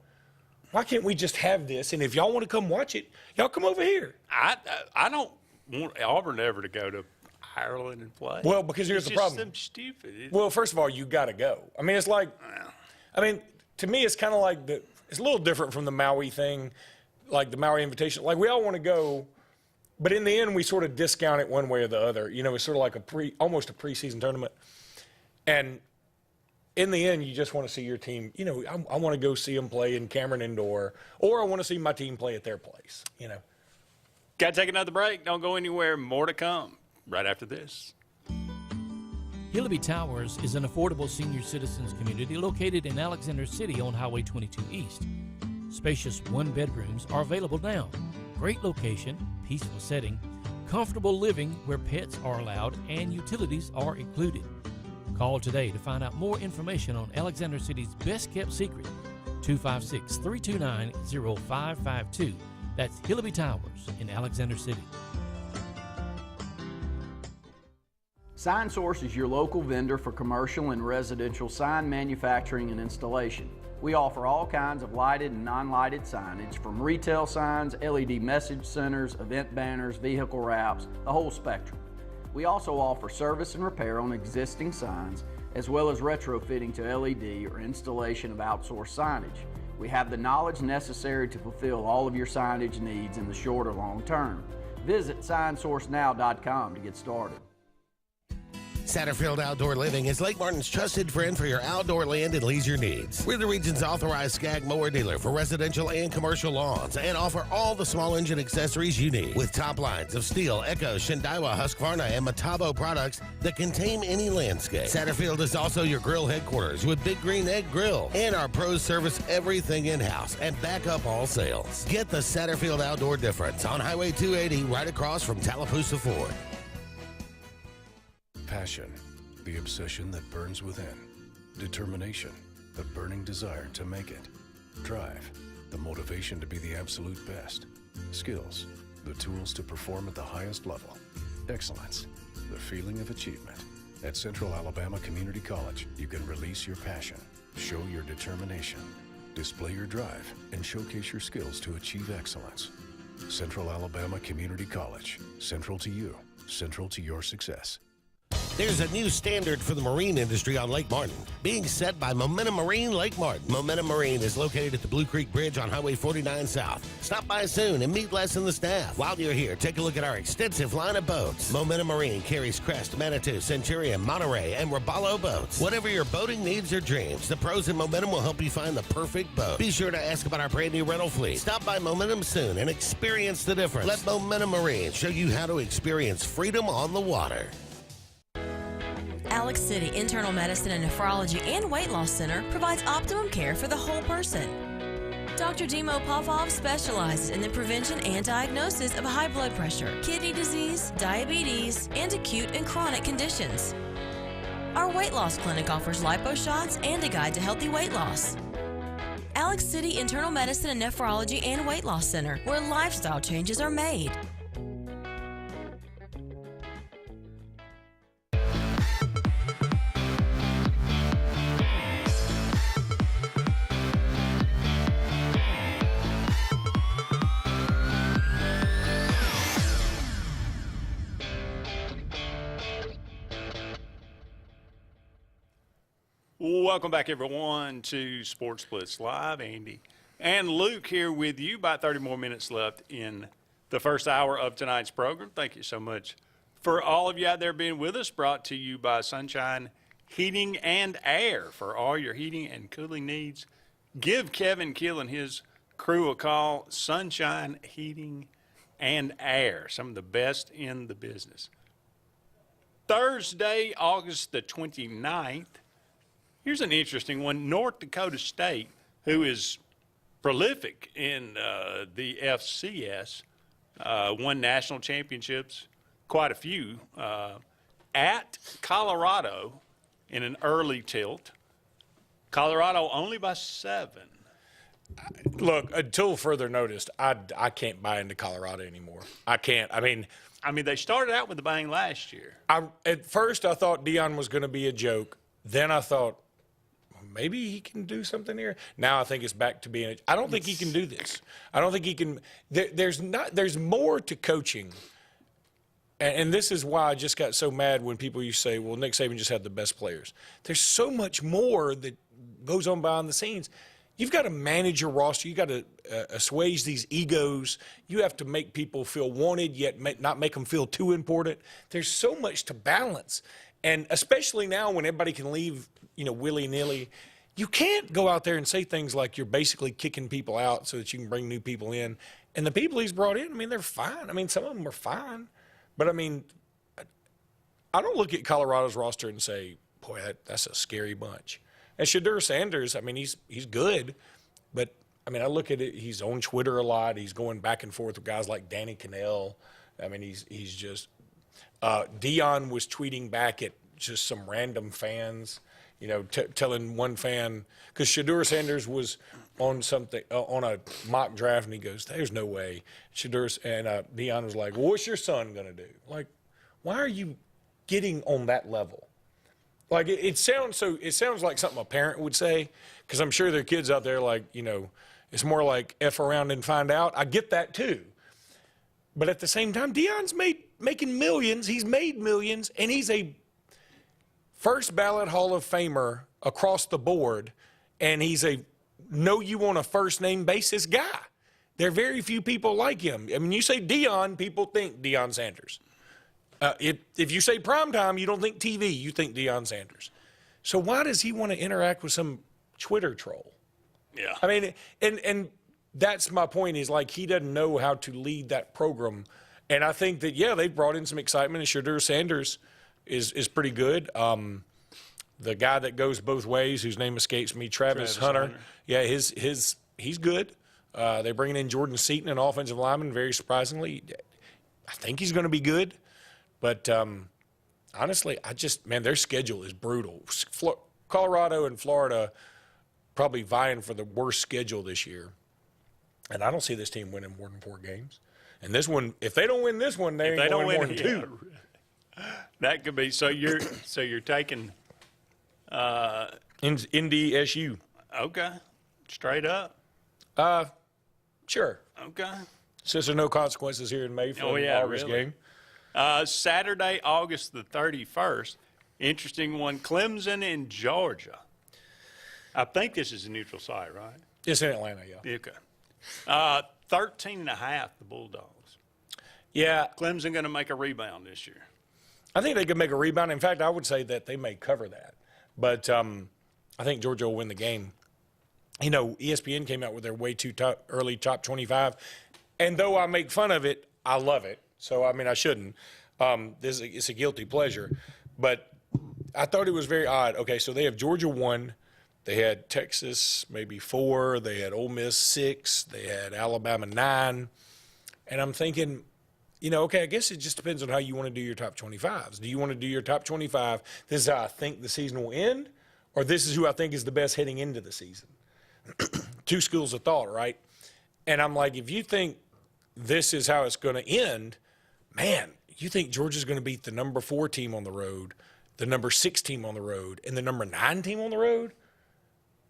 why can't we just have this? And if y'all want to come watch it, y'all come over here. I don't want Auburn ever to go to Ireland and play. Well, because here's the problem. It's stupid. Well, first of all, you got to go. I mean, it's like, to me, it's kind of like it's a little different from the Maui thing, like the Maui invitation. Like, we all want to go, but in the end, we sort of discount it one way or the other. You know, it's sort of like almost a preseason tournament. And in the end, you just want to see your team. You know, I want to go see them play in Cameron Indoor, or I want to see my team play at their place, you know. Got to take another break. Don't go anywhere. More to come right after this. Hillaby Towers is an affordable senior citizens community located in Alexander City on Highway 22 East. Spacious one-bedrooms are available now. Great location, peaceful setting, comfortable living where pets are allowed and utilities are included. Call today to find out more information on Alexander City's best-kept secret, 256-329-0552. That's Hillaby Towers in Alexander City. Sign Source is your local vendor for commercial and residential sign manufacturing and installation. We offer all kinds of lighted and non-lighted signage, from retail signs, LED message centers, event banners, vehicle wraps, the whole spectrum. We also offer service and repair on existing signs, as well as retrofitting to LED or installation of outsourced signage. We have the knowledge necessary to fulfill all of your signage needs in the short or long term. Visit signsourcenow.com to get started. Satterfield Outdoor Living is Lake Martin's trusted friend for your outdoor land and leisure needs. We're the region's authorized Skag mower dealer for residential and commercial lawns and offer all the small engine accessories you need with top lines of Steel, Echo, Shindaiwa, Husqvarna, and Metabo products that can tame any landscape. Satterfield is also your grill headquarters with Big Green Egg Grill, and our pros service everything in-house and back up all sales. Get the Satterfield Outdoor difference on Highway 280 right across from Tallapoosa Ford. Passion, the obsession that burns within. Determination, the burning desire to make it. Drive, the motivation to be the absolute best. Skills, the tools to perform at the highest level. Excellence, the feeling of achievement. At Central Alabama Community College, you can release your passion, show your determination, display your drive, and showcase your skills to achieve excellence. Central Alabama Community College, central to you, central to your success. There's a new standard for the marine industry on Lake Martin, being set by Momentum Marine Lake Martin. Momentum Marine is located at the Blue Creek Bridge on Highway 49 South. Stop by soon and meet Les and the staff. While you're here, take a look at our extensive line of boats. Momentum Marine carries Crest, Manitou, Centurion, Monterey, and Robalo boats. Whatever your boating needs or dreams, the pros in Momentum will help you find the perfect boat. Be sure to ask about our brand new rental fleet. Stop by Momentum soon and experience the difference. Let Momentum Marine show you how to experience freedom on the water. Alex City Internal Medicine and Nephrology and Weight Loss Center provides optimum care for the whole person. Dr. Dimo Popov specializes in the prevention and diagnosis of high blood pressure, kidney disease, diabetes, and acute and chronic conditions. Our weight loss clinic offers lipo shots and a guide to healthy weight loss. Alex City Internal Medicine and Nephrology and Weight Loss Center, where lifestyle changes are made. Welcome back, everyone, to Sports Blitz Live. Andy and Luke here with you. About 30 more minutes left in the first hour of tonight's program. Thank you so much for all of you out there being with us. Brought to you by Sunshine Heating and Air. For all your heating and cooling needs, give Kevin Kill and his crew a call. Sunshine Heating and Air, some of the best in the business. Thursday, August the 29th. Here's an interesting one. North Dakota State, who is prolific in the FCS, won national championships, quite a few, at Colorado in an early tilt. Colorado only by 7. Look, until further notice, I can't buy into Colorado anymore. I can't. I mean, they started out with a bang last year. At first, I thought Deion was going to be a joke. Then I thought, maybe he can do something here. Now I think it's back to being. I don't think he can do this. I don't think he can. There's more to coaching, and this is why I just got so mad when people used to say, "Well, Nick Saban just had the best players." There's so much more that goes on behind the scenes. You've got to manage your roster. You've got to assuage these egos. You have to make people feel wanted, yet not make them feel too important. There's so much to balance. And especially now when everybody can leave, willy-nilly, you can't go out there and say things like you're basically kicking people out so that you can bring new people in. And the people he's brought in, they're fine. Some of them are fine. But, I don't look at Colorado's roster and say, boy, that's a scary bunch. And Shedeur Sanders, he's good, but I look at it. He's on Twitter a lot. He's going back and forth with guys like Danny Cannell. He's just. Deion was tweeting back at just some random fans, telling one fan because Shedeur Sanders was on something on a mock draft, and he goes, "There's no way." Deion was like, "Well, what's your son gonna do?" Like, why are you getting on that level? Like it sounds like something a parent would say, because I'm sure there are kids out there like, it's more like F around and find out. I get that too. But at the same time, Deion's making millions. He's made millions, and he's a first ballot Hall of Famer across the board, and he's a you on a first name basis guy. There are very few people like him. You say Deion, people think Deion Sanders. If you say primetime, you don't think TV, you think Deion Sanders. So why does he want to interact with some Twitter troll? Yeah. And that's my point is like he doesn't know how to lead that program. And I think that, they brought in some excitement, and Shedeur Sanders is pretty good. The guy that goes both ways, whose name escapes me, Travis Hunter. Yeah, he's good. They're bringing in Jordan Seaton, an offensive lineman, very surprisingly. I think he's going to be good. But honestly, their schedule is brutal. Colorado and Florida probably vying for the worst schedule this year. And I don't see this team winning more than 4 games. And this one, if they don't win this one, they ain't going more than 2. That could be. So you're taking Indy SU. Okay. Straight up. Sure. Okay. Since there are no consequences here in May for the August game. Saturday, August the 31st. Interesting one. Clemson in Georgia. I think this is a neutral site, right? It's in Atlanta, yeah. Okay. 13.5, the Bulldogs. Yeah. Clemson going to make a rebound this year. I think they could make a rebound. In fact, I would say that they may cover that. But I think Georgia will win the game. ESPN came out with their way too early top 25. And though I make fun of it, I love it. So, I shouldn't. It's a guilty pleasure. But I thought it was very odd. Okay, so they have Georgia 1. They had Texas maybe 4. They had Ole Miss 6. They had Alabama 9. And I'm thinking, okay, I guess it just depends on how you want to do your top 25s. Do you want to do your top 25, this is how I think the season will end, or this is who I think is the best heading into the season? Two schools of thought, right? And I'm like, if you think this is how it's going to end, man, you think Georgia's going to beat the number 4 team on the road, the number 6 team on the road, and the number 9 team on the road?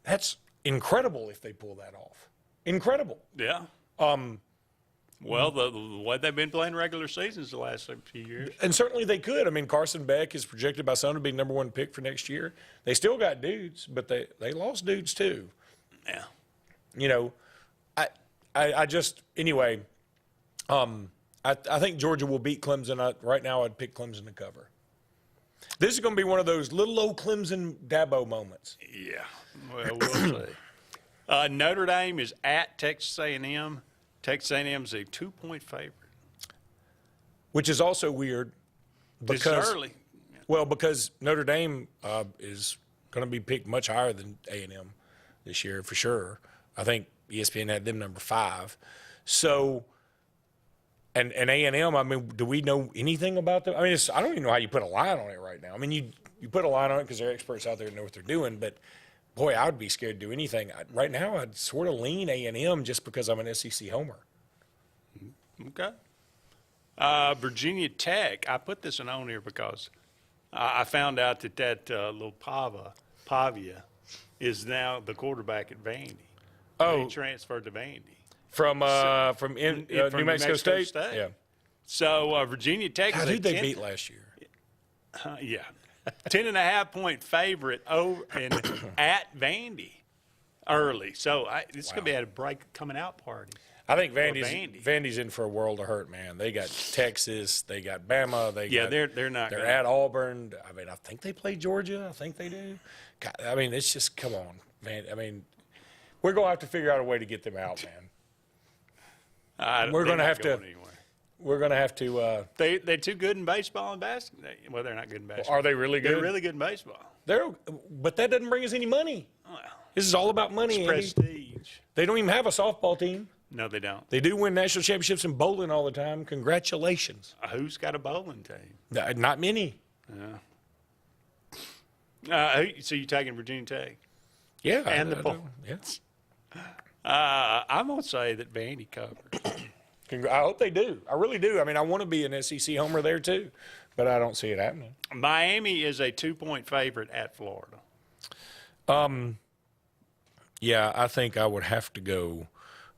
That's incredible if they pull that off. Incredible. Yeah. Well, the way they've been playing regular seasons the last few years. And certainly they could. Carson Beck is projected by some to be number 1 pick for next year. They still got dudes, but they lost dudes too. Yeah. I think Georgia will beat Clemson. Right now I'd pick Clemson to cover. This is going to be one of those little old Clemson Dabo moments. Yeah. Well, we'll see. Notre Dame is at Texas A&M. Texas A&M is a 2-point favorite. Which is also weird. Because it's early. Well, because Notre Dame is going to be picked much higher than A&M this year for sure. I think ESPN had them number 5. So, and A&M, do we know anything about them? I don't even know how you put a line on it right now. You put a line on it because there are experts out there who know what they're doing, but boy, I would be scared to do anything. Right now, I'd sort of lean A&M just because I'm an SEC homer. Okay. Virginia Tech, I put this one on here because I found out that little Pavia is now the quarterback at Vandy. Oh. He transferred to Vandy. From New Mexico State? Yeah. So Virginia Tech. How did they beat last year? Yeah. 10.5-point favorite over at Vandy early. So this is going to be at a break coming out party. I think Vandy's in for a world of hurt, man. They got Texas, they got Bama, they're at Auburn. I mean, I think they play Georgia. I think they do. God, I mean, it's just, come on, man. I mean, we're going to have to figure out a way to get them out, man. We're going to have to. We're going to have to. They're too good in baseball and basketball. Well, they're not good in basketball. Are they really good? They're really good in baseball. But that doesn't bring us any money. Well, this is all about money. It's prestige. They don't even have a softball team. No, they don't. They do win national championships in bowling all the time. Congratulations. Who's got a bowling team? Not many. Yeah. So you're taking Virginia Tech? Yeah. And the bowl. Yes. I'm going to say that Vandy covers. I hope they do. I really do. I mean, I want to be an SEC homer there too, but I don't see it happening. Miami is a 2-point favorite at Florida. Yeah, I think I would have to go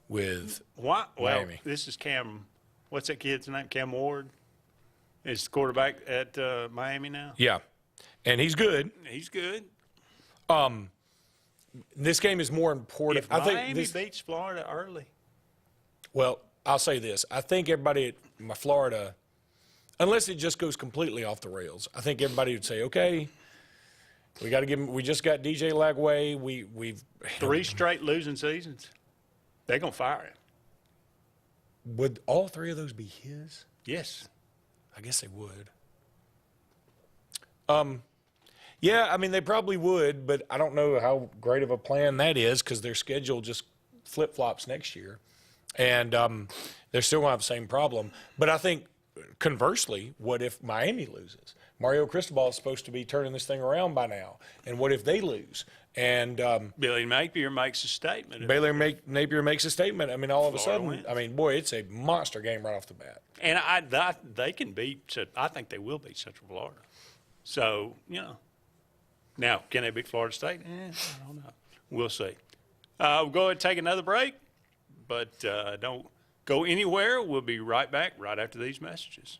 with Miami. Well, this is Cam. What's that kid's name? Cam Ward is the quarterback at Miami now. Yeah, and he's good. He's good. This game is more important. If Miami beats Florida early. Well, I'll say this. I think everybody at Florida, unless it just goes completely off the rails, I think everybody would say, okay, we got to give him. We just got DJ Lagway. We've 3 straight losing seasons. They're gonna fire him. Would all 3 of those be his? Yes. I guess they would. Yeah, I mean, they probably would, but I don't know how great of a plan that is because their schedule just flip-flops next year. And they're still going to have the same problem. But I think, conversely, what if Miami loses? Mario Cristobal is supposed to be turning this thing around by now. And what if they lose? And Billy Napier makes a statement. Napier makes a statement. I mean, all of a Florida sudden, wins. I mean, boy, it's a monster game right off the bat. And they can beat. I think they will beat Central Florida. So now can they beat Florida State? I don't know. We'll see. We'll go ahead and take another break, but don't go anywhere. We'll be right back right after these messages.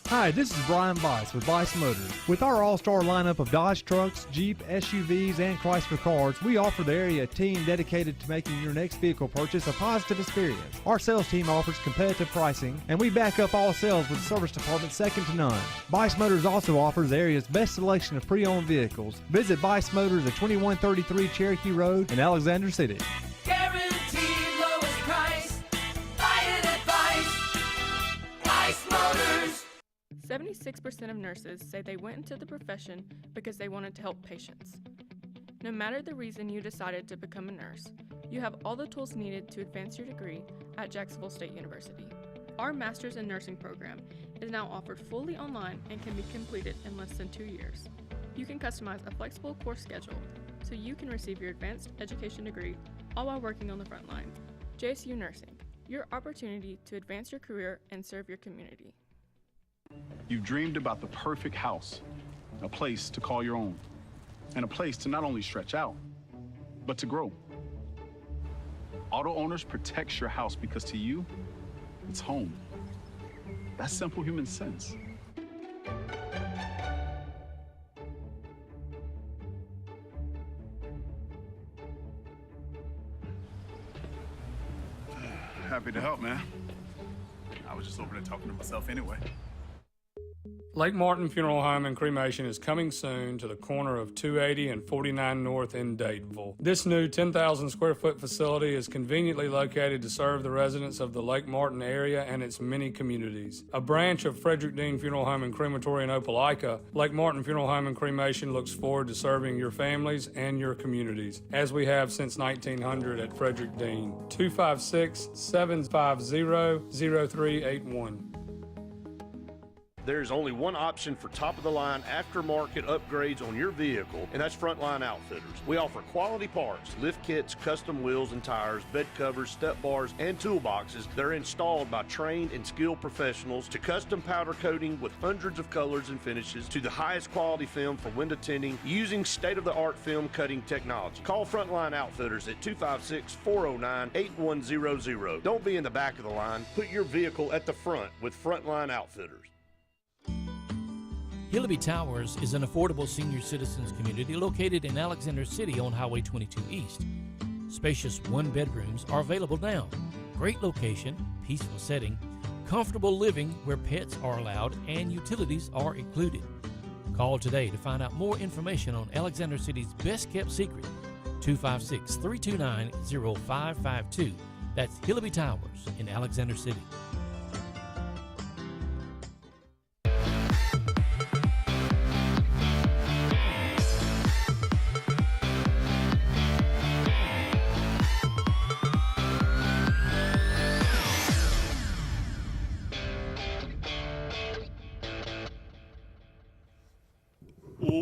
Hi, this is Brian Bice with Bice Motors. With our all-star lineup of Dodge trucks, Jeep, SUVs, and Chrysler cars, we offer the area team dedicated to making your next vehicle purchase a positive experience. Our sales team offers competitive pricing, and we back up all sales with a service department second to none. Bice Motors also offers the area's best selection of pre-owned vehicles. Visit Bice Motors at 2133 Cherokee Road in Alexander City. Guaranteed lowest price. Buy it at Bice. Bice Motors. 76% of nurses say they went into the profession because they wanted to help patients. No matter the reason you decided to become a nurse, you have all the tools needed to advance your degree at Jacksonville State University. Our Master's in Nursing program is now offered fully online and can be completed in less than 2 years. You can customize a flexible course schedule so you can receive your advanced education degree all while working on the front line. JSU Nursing, your opportunity to advance your career and serve your community. You've dreamed about the perfect house, a place to call your own, and a place to not only stretch out, but to grow. Auto Owners protects your house because to you, it's home. That's simple human sense. Happy to help, man. I was just over there talking to myself anyway. Lake Martin Funeral Home and Cremation is coming soon to the corner of 280 and 49 North in Daytonville. This new 10,000 square foot facility is conveniently located to serve the residents of the Lake Martin area and its many communities. A branch of Frederick Dean Funeral Home and Crematory in Opelika, Lake Martin Funeral Home and Cremation looks forward to serving your families and your communities, as we have since 1900 at Frederick Dean. 256-750-0381. there's only one option for top-of-the-line aftermarket upgrades on your vehicle, and that's Frontline Outfitters. We offer quality parts, lift kits, custom wheels and tires, bed covers, step bars, and toolboxes that are installed by trained and skilled professionals, to custom powder coating with hundreds of colors and finishes, to the highest quality film for window tinting using state-of-the-art film cutting technology. Call Frontline Outfitters at 256-409-8100. Don't be in the back of the line. Put your vehicle at the front with Frontline Outfitters. Hillaby Towers is an affordable senior citizens community located in Alexander City on Highway 22 East. Spacious one-bedrooms are available now. Great location, peaceful setting, comfortable living where pets are allowed and utilities are included. Call today to find out more information on Alexander City's best-kept secret, 256-329-0552. That's Hillaby Towers in Alexander City.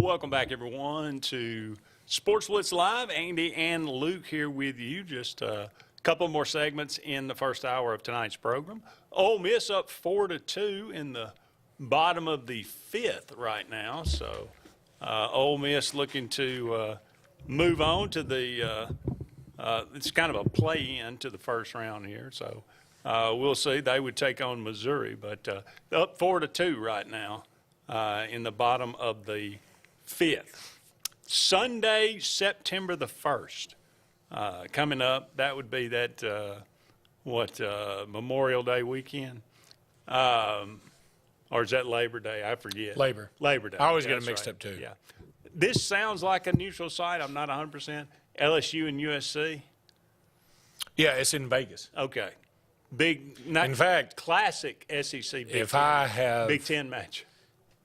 Welcome back, everyone, to Sports Blitz Live. Andy and Luke here with you. Just a couple more segments in the first hour of tonight's program. Ole Miss up 4-2 in the bottom of the fifth right now. So Ole Miss looking to move on to the it's kind of a play-in to the first round here. So we'll see. They would take on Missouri, but up 4-2 right now in the bottom of the fifth. Sunday, September the 1st, coming up. That would be that, Memorial Day weekend? Or is that Labor Day? I forget. Labor Day. I always get it mixed up, too. Yeah. This sounds like a neutral site. I'm not 100%. LSU and USC? Yeah, it's in Vegas. Okay. In fact, classic SEC Big if Ten, I have Big Ten match.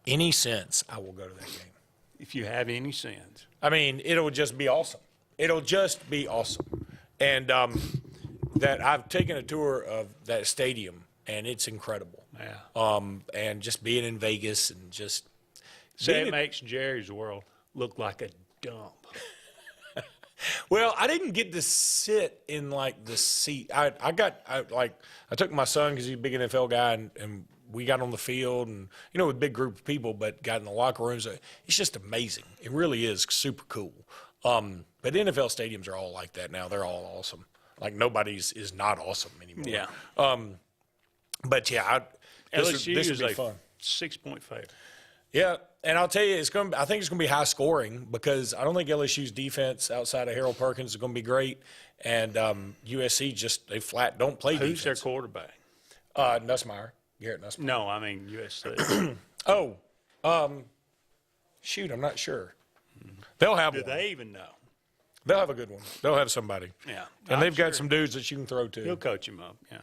Any sense, I will go to that game. If you have any sense. I mean, it'll just be awesome. It'll just be awesome. And that I've taken a tour of that stadium, and it's incredible. Yeah. And just being in Vegas and just it makes Jerry's World look like a dump. Well, I didn't get to sit in like the seat. I took my son because he's a big NFL guy, and we got on the field and, with a big group of people, but got in the locker rooms. It's just amazing. It really is super cool. But NFL stadiums are all like that now. They're all awesome. Like nobody's is not awesome anymore. Yeah. But yeah, LSU this is would be a fun. 6-point favorite. Yeah, and I'll tell you, I think it's going to be high scoring because I don't think LSU's defense outside of Harold Perkins is going to be great, and USC they flat don't play defense. Who's their quarterback? Nussmeier. Garrett Nussmeier. No, I mean USC. Shoot, I'm not sure. They'll have one. Do they even know? They'll have a good one. They'll have somebody. Yeah. And they've got some dudes that you can throw to. He'll coach him up, yeah.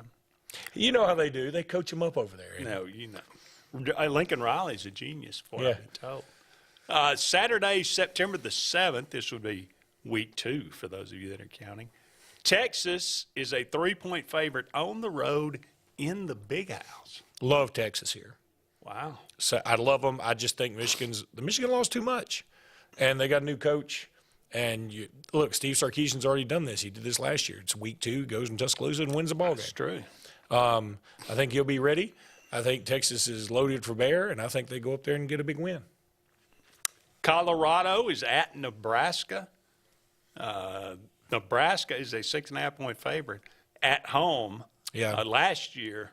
You know how they do. They coach him up over there. No, Lincoln Riley's a genius for yeah. I've been told. Saturday, September the 7th, this would be week 2 for those of you that are counting. Texas is a 3-point favorite on the road in the Big House. Love Texas here. Wow. So I love them. I just think Michigan lost too much, and they got a new coach. And look, Steve Sarkisian's already done this. He did this last year. It's week 2, goes in Tuscaloosa and wins the ball game. That's true. I think he'll be ready. I think Texas is loaded for bear, and I think they go up there and get a big win. Colorado is at Nebraska. Nebraska is a 6.5-point favorite at home. Yeah. Last year,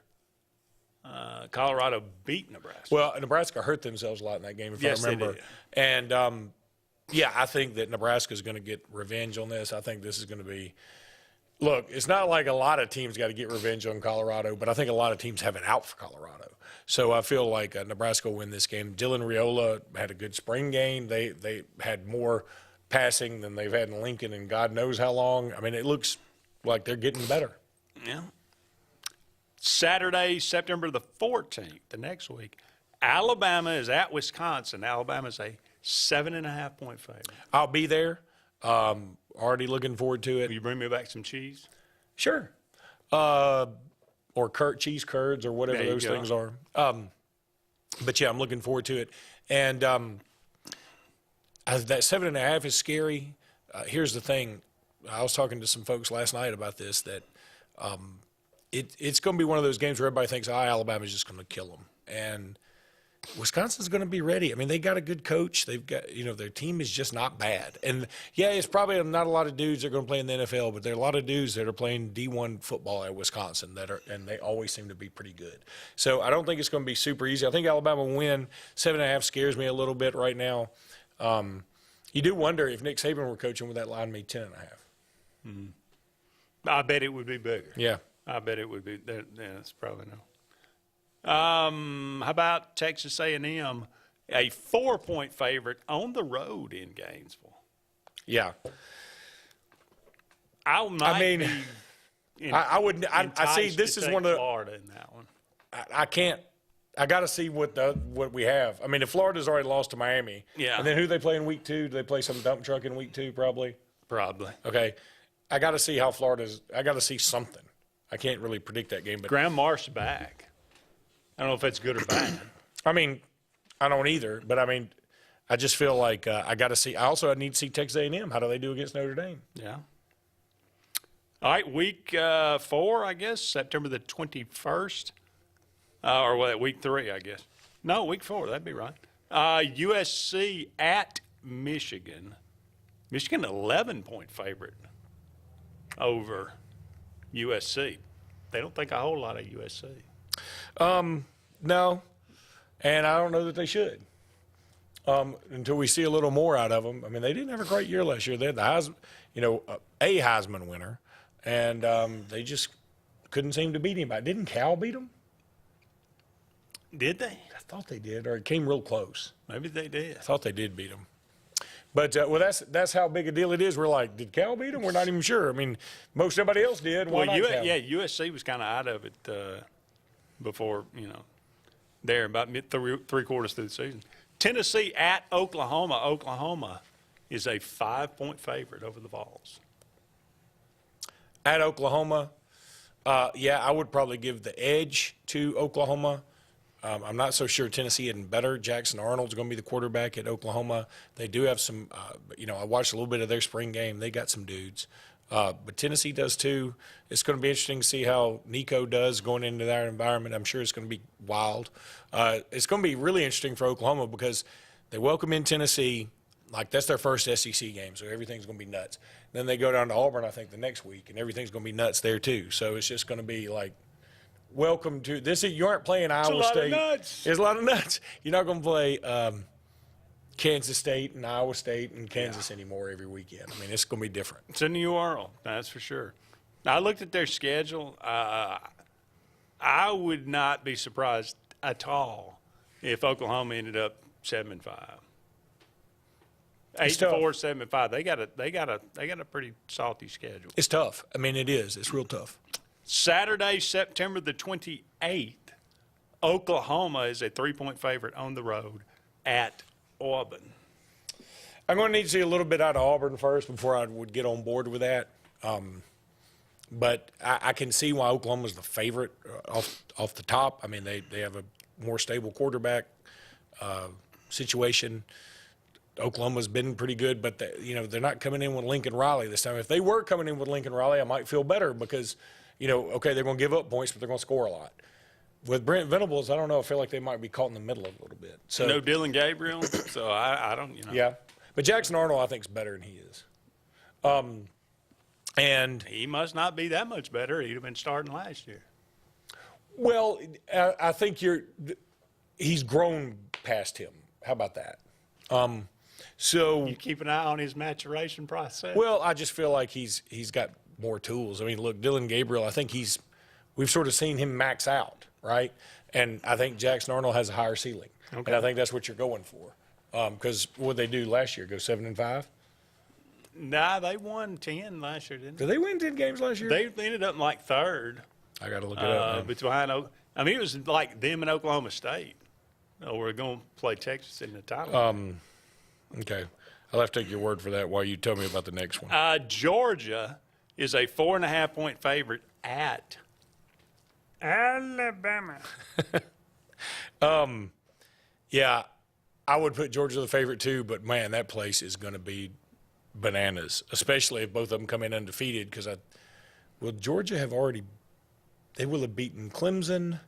Colorado beat Nebraska. Well, Nebraska hurt themselves a lot in that game, if yes, I remember. They did. And, I think that Nebraska is going to get revenge on this. I think this is going to be – look, it's not like a lot of teams got to get revenge on Colorado, but I think a lot of teams have it out for Colorado. So I feel like Nebraska will win this game. Dylan Raiola had a good spring game. They had more passing than they've had in Lincoln in God knows how long. I mean, it looks like they're getting better. Yeah. Saturday, September the 14th, the next week, Alabama is at Wisconsin. Alabama's a 7.5-point favorite. I'll be there. Already looking forward to it. Will you bring me back some cheese? Sure. Or cheese curds or whatever those things are. But yeah, I'm looking forward to it. And that 7.5 is scary. Here's the thing. I was talking to some folks last night about this, that it's going to be one of those games where everybody thinks, Alabama's just going to kill them. And Wisconsin's going to be ready. I mean, they got a good coach. They've got, their team is just not bad. And yeah, it's probably not a lot of dudes that are going to play in the NFL, but there are a lot of dudes that are playing D1 football at Wisconsin and they always seem to be pretty good. So I don't think it's going to be super easy. I think Alabama will win. 7.5 scares me a little bit right now. You do wonder if Nick Saban were coaching, would that line be 10.5? Mm-hmm. I bet it would be bigger. Yeah. I bet it would be. That's probably no. How about Texas A&M, a 4-point favorite on the road in Gainesville? Yeah. I wouldn't. I see. This is one of the Florida in that one. I can't. I got to see what we have. I mean, if Florida's already lost to Miami, yeah. And then who they play in week 2? Do they play some dump truck in week 2? Probably. Okay. I got to see how Florida's. I got to see something. I can't really predict that game. But Graham Marsh back. I don't know if that's good or bad. I mean, I don't either. But I mean, I just feel like I got to see. I need to see Texas A&M. How do they do against Notre Dame? Yeah. All right, week 4, I guess, September the 21st. Or week 3, I guess. No, week 4, that'd be right. USC at Michigan. Michigan 11-point favorite over USC. They don't think a whole lot of USC. No, and I don't know that they should until we see a little more out of them. I mean, they didn't have a great year last year. They had the Heisman winner, and they just couldn't seem to beat anybody. Didn't Cal beat them? Did they? I thought they did, or it came real close. Maybe they did. I thought they did beat them. But, that's how big a deal it is. We're like, did Cal beat them? We're not even sure. I mean, most everybody else did. Why not Cal? Yeah, USC was kind of out of it before, there about three-quarters through the season. Tennessee at Oklahoma. Oklahoma is a 5-point favorite over the Vols. At Oklahoma, I would probably give the edge to Oklahoma. I'm not so sure Tennessee isn't better. Jackson Arnold's going to be the quarterback at Oklahoma. They do have some, I watched a little bit of their spring game. They got some dudes. But Tennessee does too. It's going to be interesting to see how Nico does going into that environment. I'm sure it's going to be wild. It's going to be really interesting for Oklahoma because they welcome in Tennessee. Like, that's their first SEC game, so everything's going to be nuts. Then they go down to Auburn, I think, the next week, and everything's going to be nuts there too. So it's just going to be like, welcome to this. You aren't playing Iowa State. There's a lot of nuts. You're not going to play Kansas State and Iowa State and Kansas anymore every weekend. I mean, it's going to be different. It's a new world, that's for sure. I looked at their schedule. I would not be surprised at all if Oklahoma ended up 7-5. 8-4, 7-5. They got a pretty salty schedule. It's tough. I mean, it is. It's real tough. Saturday, September the 28th, Oklahoma is a 3-point favorite on the road at Auburn. I'm going to need to see a little bit out of Auburn first before I would get on board with that. But I can see why Oklahoma's the favorite off the top. I mean, they have a more stable quarterback situation. Oklahoma's been pretty good, but they're not coming in with Lincoln Riley this time. If they were coming in with Lincoln Riley, I might feel better because – okay, they're going to give up points, but they're going to score a lot. With Brent Venables, I don't know. I feel like they might be caught in the middle of it a little bit. So no Dylan Gabriel, so I don't, Yeah, but Jackson Arnold, I think, is better than he is. And he must not be that much better. He'd have been starting last year. Well, I think he's grown past him. How about that? So you keep an eye on his maturation process. Well, I just feel like he's got more tools. I mean, look, Dylan Gabriel, I think we've sort of seen him max out, right? And I think Jackson Arnold has a higher ceiling. Okay. And I think that's what you're going for. Because what did they do last year? Go 7-5? Nah, they won 10 last year, didn't they? Did they win 10 games last year? They ended up in like third. I got to look it up. It was like them and Oklahoma State. We're going to play Texas in the title. Okay. I'll have to take your word for that while you tell me about the next one. Georgia is a 4.5-point favorite at Alabama. Yeah, I would put Georgia the favorite too, but man, that place is going to be bananas, especially if both of them come in undefeated. Because will Georgia have already? They will have beaten Clemson.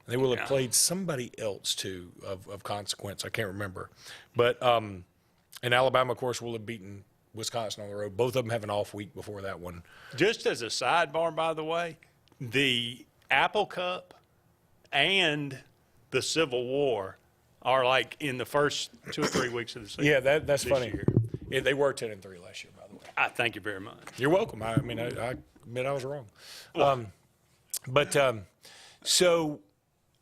They will have played somebody else too of consequence. I can't remember, but and Alabama, of course, will have beaten Wisconsin on the road. Both of them have an off week before that one. Just as a sidebar, by the way, the Apple Cup and the Civil War are like in the first 2 or 3 weeks of the season. Yeah, that's funny. Year. Yeah, they were 10-3 last year, by the way. I thank you very much. You're welcome. I mean, I admit I was wrong. So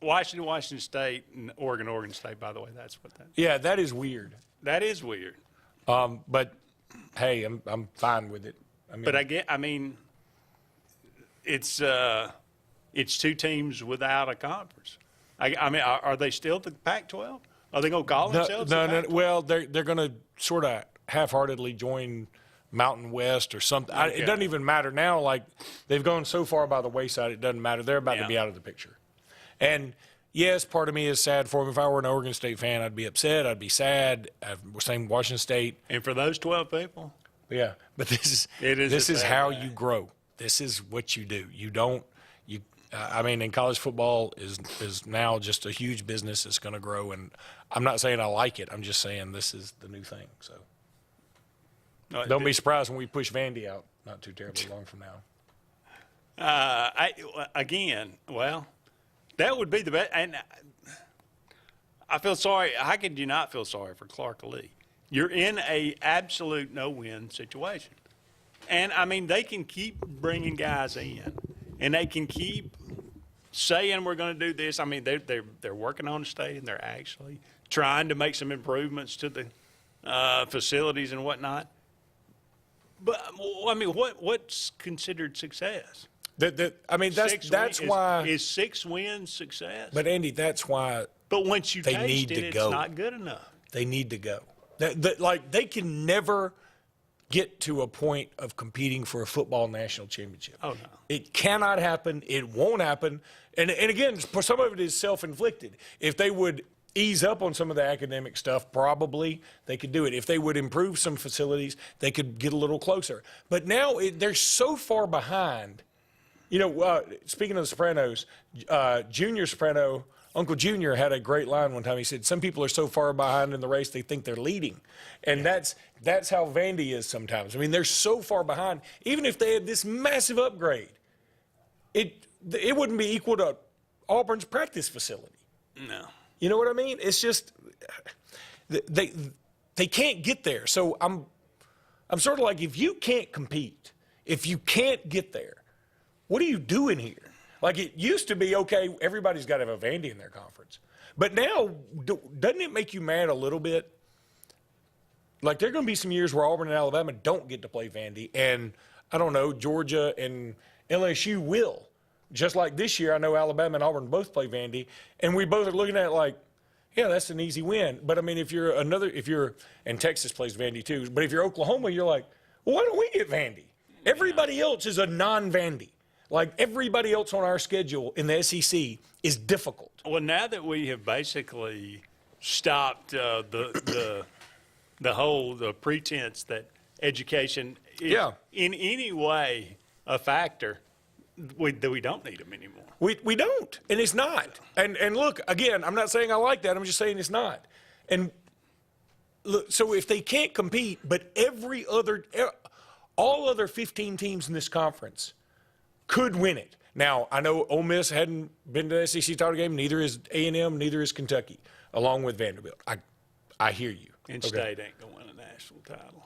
Washington State and Oregon State, by the way, that's what that is. Yeah, that is weird. That is weird. But hey, I'm fine with it. I mean, it's 2 teams without a conference. I mean, are they still the Pac-12? Are they going to call themselves? No. Well, they're going to sort of half-heartedly join Mountain West or something. Okay. It doesn't even matter now. Like, they've gone so far by the wayside, it doesn't matter. They're about to be out of the picture. And yes, part of me is sad for them. If I were an Oregon State fan, I'd be upset. I'd be sad. We're saying Washington State. And for those 12 people? Yeah, but this is how you grow. This is what you do. You don't. I mean, in college football is now just a huge business. It's going to grow, and I'm not saying I like it. I'm just saying this is the new thing. So don't be surprised when we push Vandy out not too terribly long from now. That would be the best. And I feel sorry. How could you not feel sorry for Clark Lee? You're in a absolute no-win situation. And, I mean, they can keep bringing guys in, and they can keep saying we're going to do this. I mean, they're working on the stadium. They're actually trying to make some improvements to the facilities and whatnot. But, I mean, what's considered success? I mean, that's why. Is 6 wins success? But, Andy, that's why. But once you they taste need it, to it's go. not good enough. They need to go. Like, they can never get to a point of competing for a football national championship. Oh, no. It cannot happen. It won't happen. And again, for some of it is self-inflicted. If they would ease up on some of the academic stuff, probably they could do it. If they would improve some facilities, they could get a little closer. But now they're so far behind. You know, speaking of the Sopranos, Junior Soprano, Uncle Junior had a great line one time. He said, some people are so far behind in the race they think they're leading. And that's how Vandy is sometimes. I mean, they're so far behind. Even if they had this massive upgrade, it wouldn't be equal to Auburn's practice facility. No. You know what I mean? It's just they can't get there. So I'm sort of like, if you can't compete, if you can't get there, what are you doing here? Like, it used to be, okay, everybody's got to have a Vandy in their conference. But now, doesn't it make you mad a little bit? Like, there are going to be some years where Auburn and Alabama don't get to play Vandy, and, I don't know, Georgia and LSU will. Just like this year, I know Alabama and Auburn both play Vandy, and we both are looking at it like, yeah, that's an easy win. But, I mean, and Texas plays Vandy too, but if you're Oklahoma, you're like, well, why don't we get Vandy? Everybody else is a non-Vandy. Like, everybody else on our schedule in the SEC is difficult. Well, now that we have basically stopped the pretense that education is in any way a factor, we don't need them anymore. We don't, and it's not. And look, again, I'm not saying I like that. I'm just saying it's not. And look, so if they can't compete, but all other 15 teams in this conference could win it. Now, I know Ole Miss hadn't been to the SEC title game. Neither is A&M. Neither is Kentucky, along with Vanderbilt. I hear you. And State ain't going to win a national title.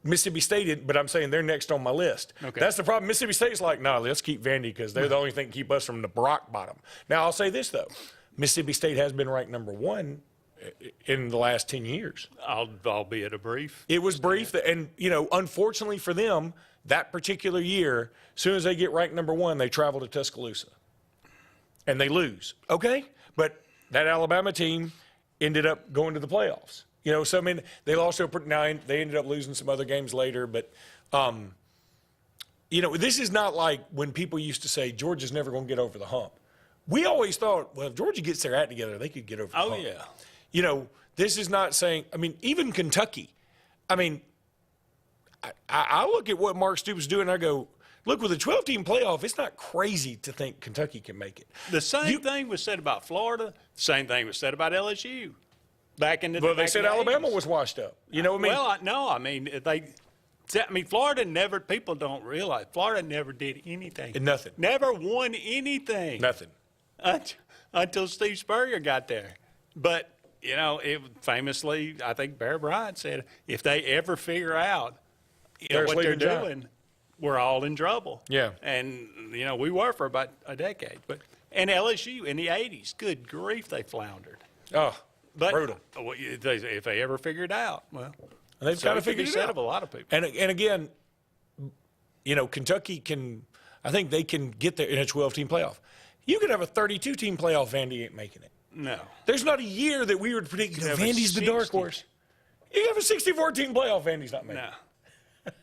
Mississippi State did, but I'm saying they're next on my list. Okay. That's the problem. Mississippi State's like, no, let's keep Vandy because they're the only thing that keep us from the rock bottom. Now, I'll say this, though. Mississippi State has been ranked number 1 in the last 10 years. Albeit a brief. It was brief. And, you know, unfortunately for them, that particular year, as soon as they get ranked number 1, they travel to Tuscaloosa. And they lose. Okay? But that Alabama team ended up going to the playoffs. You know, so, I mean, they lost now they ended up losing some other games later. But, you know, this is not like when people used to say Georgia's never going to get over the hump. We always thought, well, if Georgia gets their act together, they could get over the hump. Oh, yeah. you know, this is not saying, I mean, even Kentucky, I mean, I look at what Mark Stoops is doing and I go, look, with a 12-team playoff, it's not crazy to think Kentucky can make it. The same thing was said about Florida. The same thing was said about LSU. Back in the Well, they said Alabama was washed up. You know what I mean? Well, no, I mean, Florida never, people don't realize, Florida never did anything. Nothing. Never won anything. Nothing. Until Steve Spurrier got there. But, you know, it famously, I think Bear Bryant said, if they ever figure out what they're doing, we're all in trouble. Yeah. And, you know, we were for about a decade. And LSU in the 80s, good grief, they floundered. Oh, but brutal. If they ever figure it out, well, they've kind of figured it out. Of a lot of people. And again, you know, Kentucky can, I think they can get there in a 12-team playoff. You could have a 32-team playoff, Vandy ain't making it. No. There's not a year that we would predict, Vandy's the dark horse. You have a 64-team playoff, Vandy's not making it.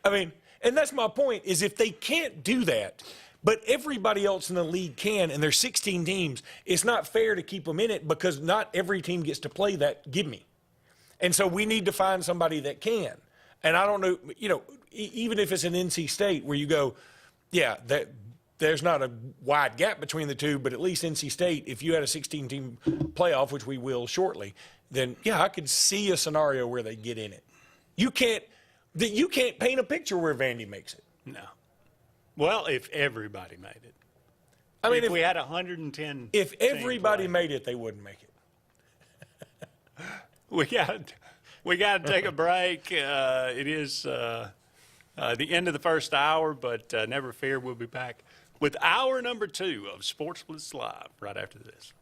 I mean, and that's my point, is if they can't do that, but everybody else in the league can, and there's 16 teams, it's not fair to keep them in it because not every team gets to play that gimme. And so we need to find somebody that can. And I don't know, you know, even if it's an NC State where you go, yeah, there's not a wide gap between the two, but at least NC State, if you had a 16-team playoff, which we will shortly, then, yeah, I could see a scenario where they get in it. You can't paint a picture where Vandy makes it. No. Well, if everybody made it. I mean, if we had 110. If everybody made it, they wouldn't make it. We got to take a break. It is the end of the first hour, but never fear, we'll be back with hour number 2 of Sports Blitz Live right after this.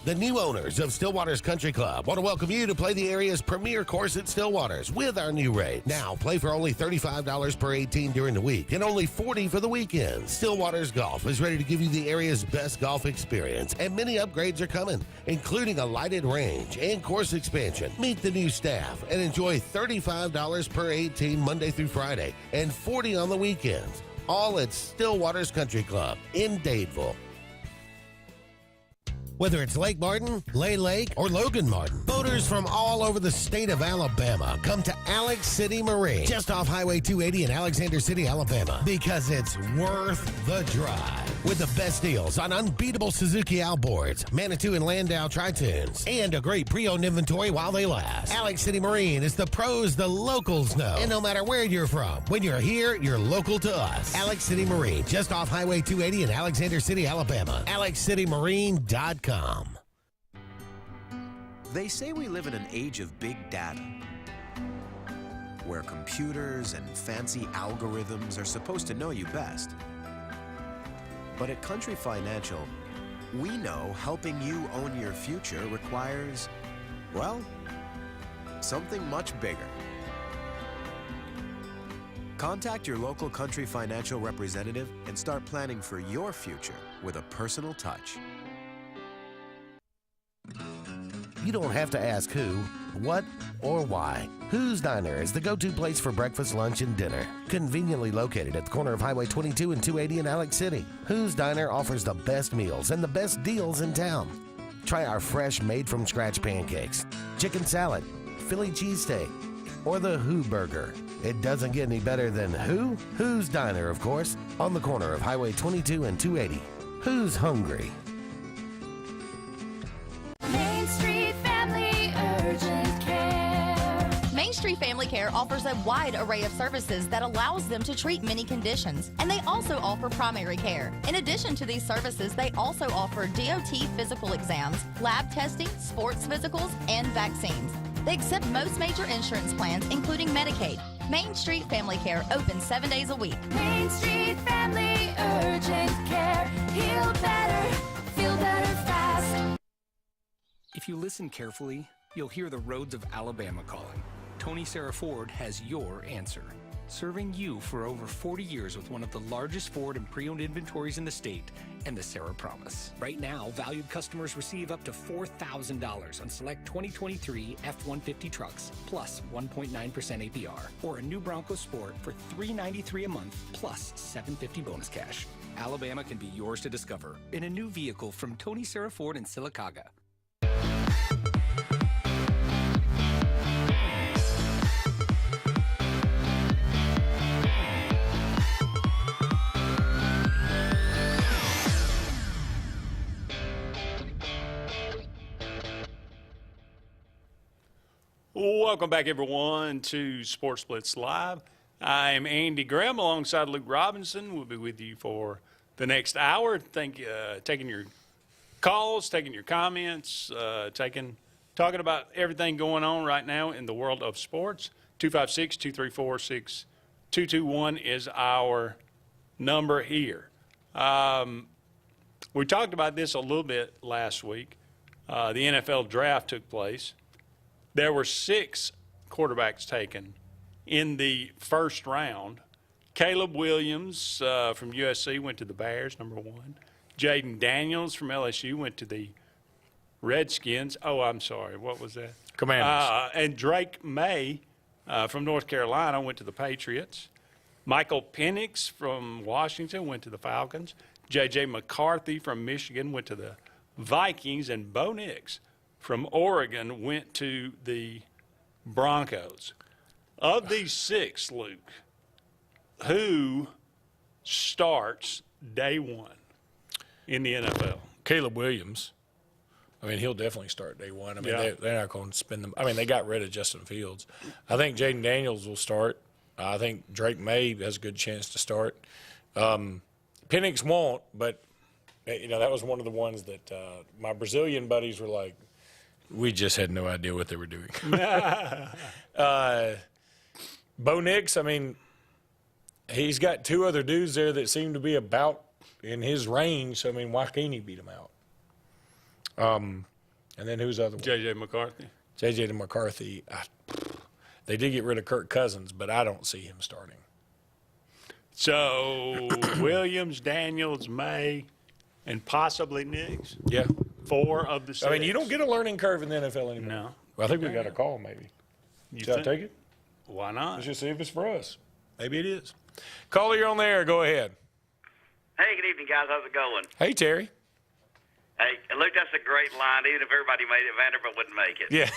The new owners of Stillwater's Country Club want to welcome you to play the area's premier course at Stillwater's with our new rates. Now, play for only $35 per 18 during the week and only $40 for the weekends. Stillwater's Golf is ready to give you the area's best golf experience, and many upgrades are coming, including a lighted range and course expansion. Meet the new staff and enjoy $35 per 18 Monday through Friday and $40 on the weekends. All at Stillwater's Country Club in Dadeville. Whether it's Lake Martin, Lay Lake, or Logan Martin, boaters from all over the state of Alabama come to Alex City Marine, just off Highway 280 in Alexander City, Alabama, because it's worth the drive. With the best deals on unbeatable Suzuki outboards, Manitou and Landau tri-tunes, and a great pre-owned inventory while they last. Alex City Marine is the pros the locals know. And no matter where you're from, when you're here, you're local to us. Alex City Marine, just off Highway 280 in Alexander City, Alabama. AlexCityMarine.com. They say we live in an age of big data, where computers and fancy algorithms are supposed to know you best. But at Country Financial, we know helping you own your future requires, well, something much bigger. Contact your local Country Financial representative and start planning for your future with a personal touch. You don't have to ask who, what, or why. Who's Diner is the go-to place for breakfast, lunch, and dinner. Conveniently located at the corner of Highway 22 and 280 in Alex City. Who's Diner offers the best meals and the best deals in town. Try our fresh, made-from-scratch pancakes, chicken salad, Philly cheesesteak, or the Who Burger. It doesn't get any better than who? Who's Diner, of course, on the corner of Highway 22 and 280. Who's hungry? Main Street Family Urgent Care. Main Street Family Care offers a wide array of services that allows them to treat many conditions, and they also offer primary care. In addition to these services, they also offer DOT physical exams, lab testing, sports physicals, and vaccines. They accept most major insurance plans, including Medicaid. Main Street Family Care opens 7 days a week. Main Street Family Urgent Care. Heal better, feel better fast. If you listen carefully, you'll hear the roads of Alabama calling. Tony Sarah Ford has your answer. Serving you for over 40 years with one of the largest Ford and pre-owned inventories in the state and the Sarah Promise. Right now, valued customers receive up to $4,000 on select 2023 F-150 trucks, plus 1.9% APR, or a new Bronco Sport for $393 a month, plus $750 bonus cash. Alabama can be yours to discover in a new vehicle from Tony Sarah Ford in Sylacauga. Welcome back, everyone, to Sports Blitz Live. I'm Andy Graham alongside Luke Robinson. We'll be with you for the next hour. Taking your calls, taking your comments, talking about everything going on right now in the world of sports. 256-234-6221 is our number here. We talked about this a little bit last week. The NFL draft took place. There were 6 quarterbacks taken in the first round. Caleb Williams from USC went to the Bears, number 1. Jaden Daniels from LSU went to the Redskins. Oh, I'm sorry. What was that? Commanders. And Drake May from North Carolina went to the Patriots. Michael Penix from Washington went to the Falcons. J.J. McCarthy from Michigan went to the Vikings. And Bo Nix from Oregon went to the Broncos. Of these 6, Luke, who starts day 1 in the NFL? Caleb Williams. I mean, he'll definitely start day 1. I mean, they're not going to spend them. I mean, they got rid of Justin Fields. I think Jaden Daniels will start. I think Drake May has a good chance to start. Penix won't, but, that was one of the ones that my Brazilian buddies were like, we just had no idea what they were doing. Bo Nix, I mean, he's got 2 other dudes there that seem to be about in his range. So, I mean, why can't he beat them out? And then who's the other one? J.J. McCarthy. J.J. McCarthy. They did get rid of Kirk Cousins, but I don't see him starting. So, Williams, Daniels, May, and possibly Nix? Yeah. 4 of the 6. I mean, you don't get a learning curve in the NFL anymore. No. Well, I think we got a call, maybe. Should I take it? Why not? Let's just see if it's for us. Maybe it is. Caller, you're on the air. Go ahead. Hey, good evening, guys. How's it going? Hey, Terry. Hey, look, that's a great line. Even if everybody made it, Vanderbilt wouldn't make it. Yeah.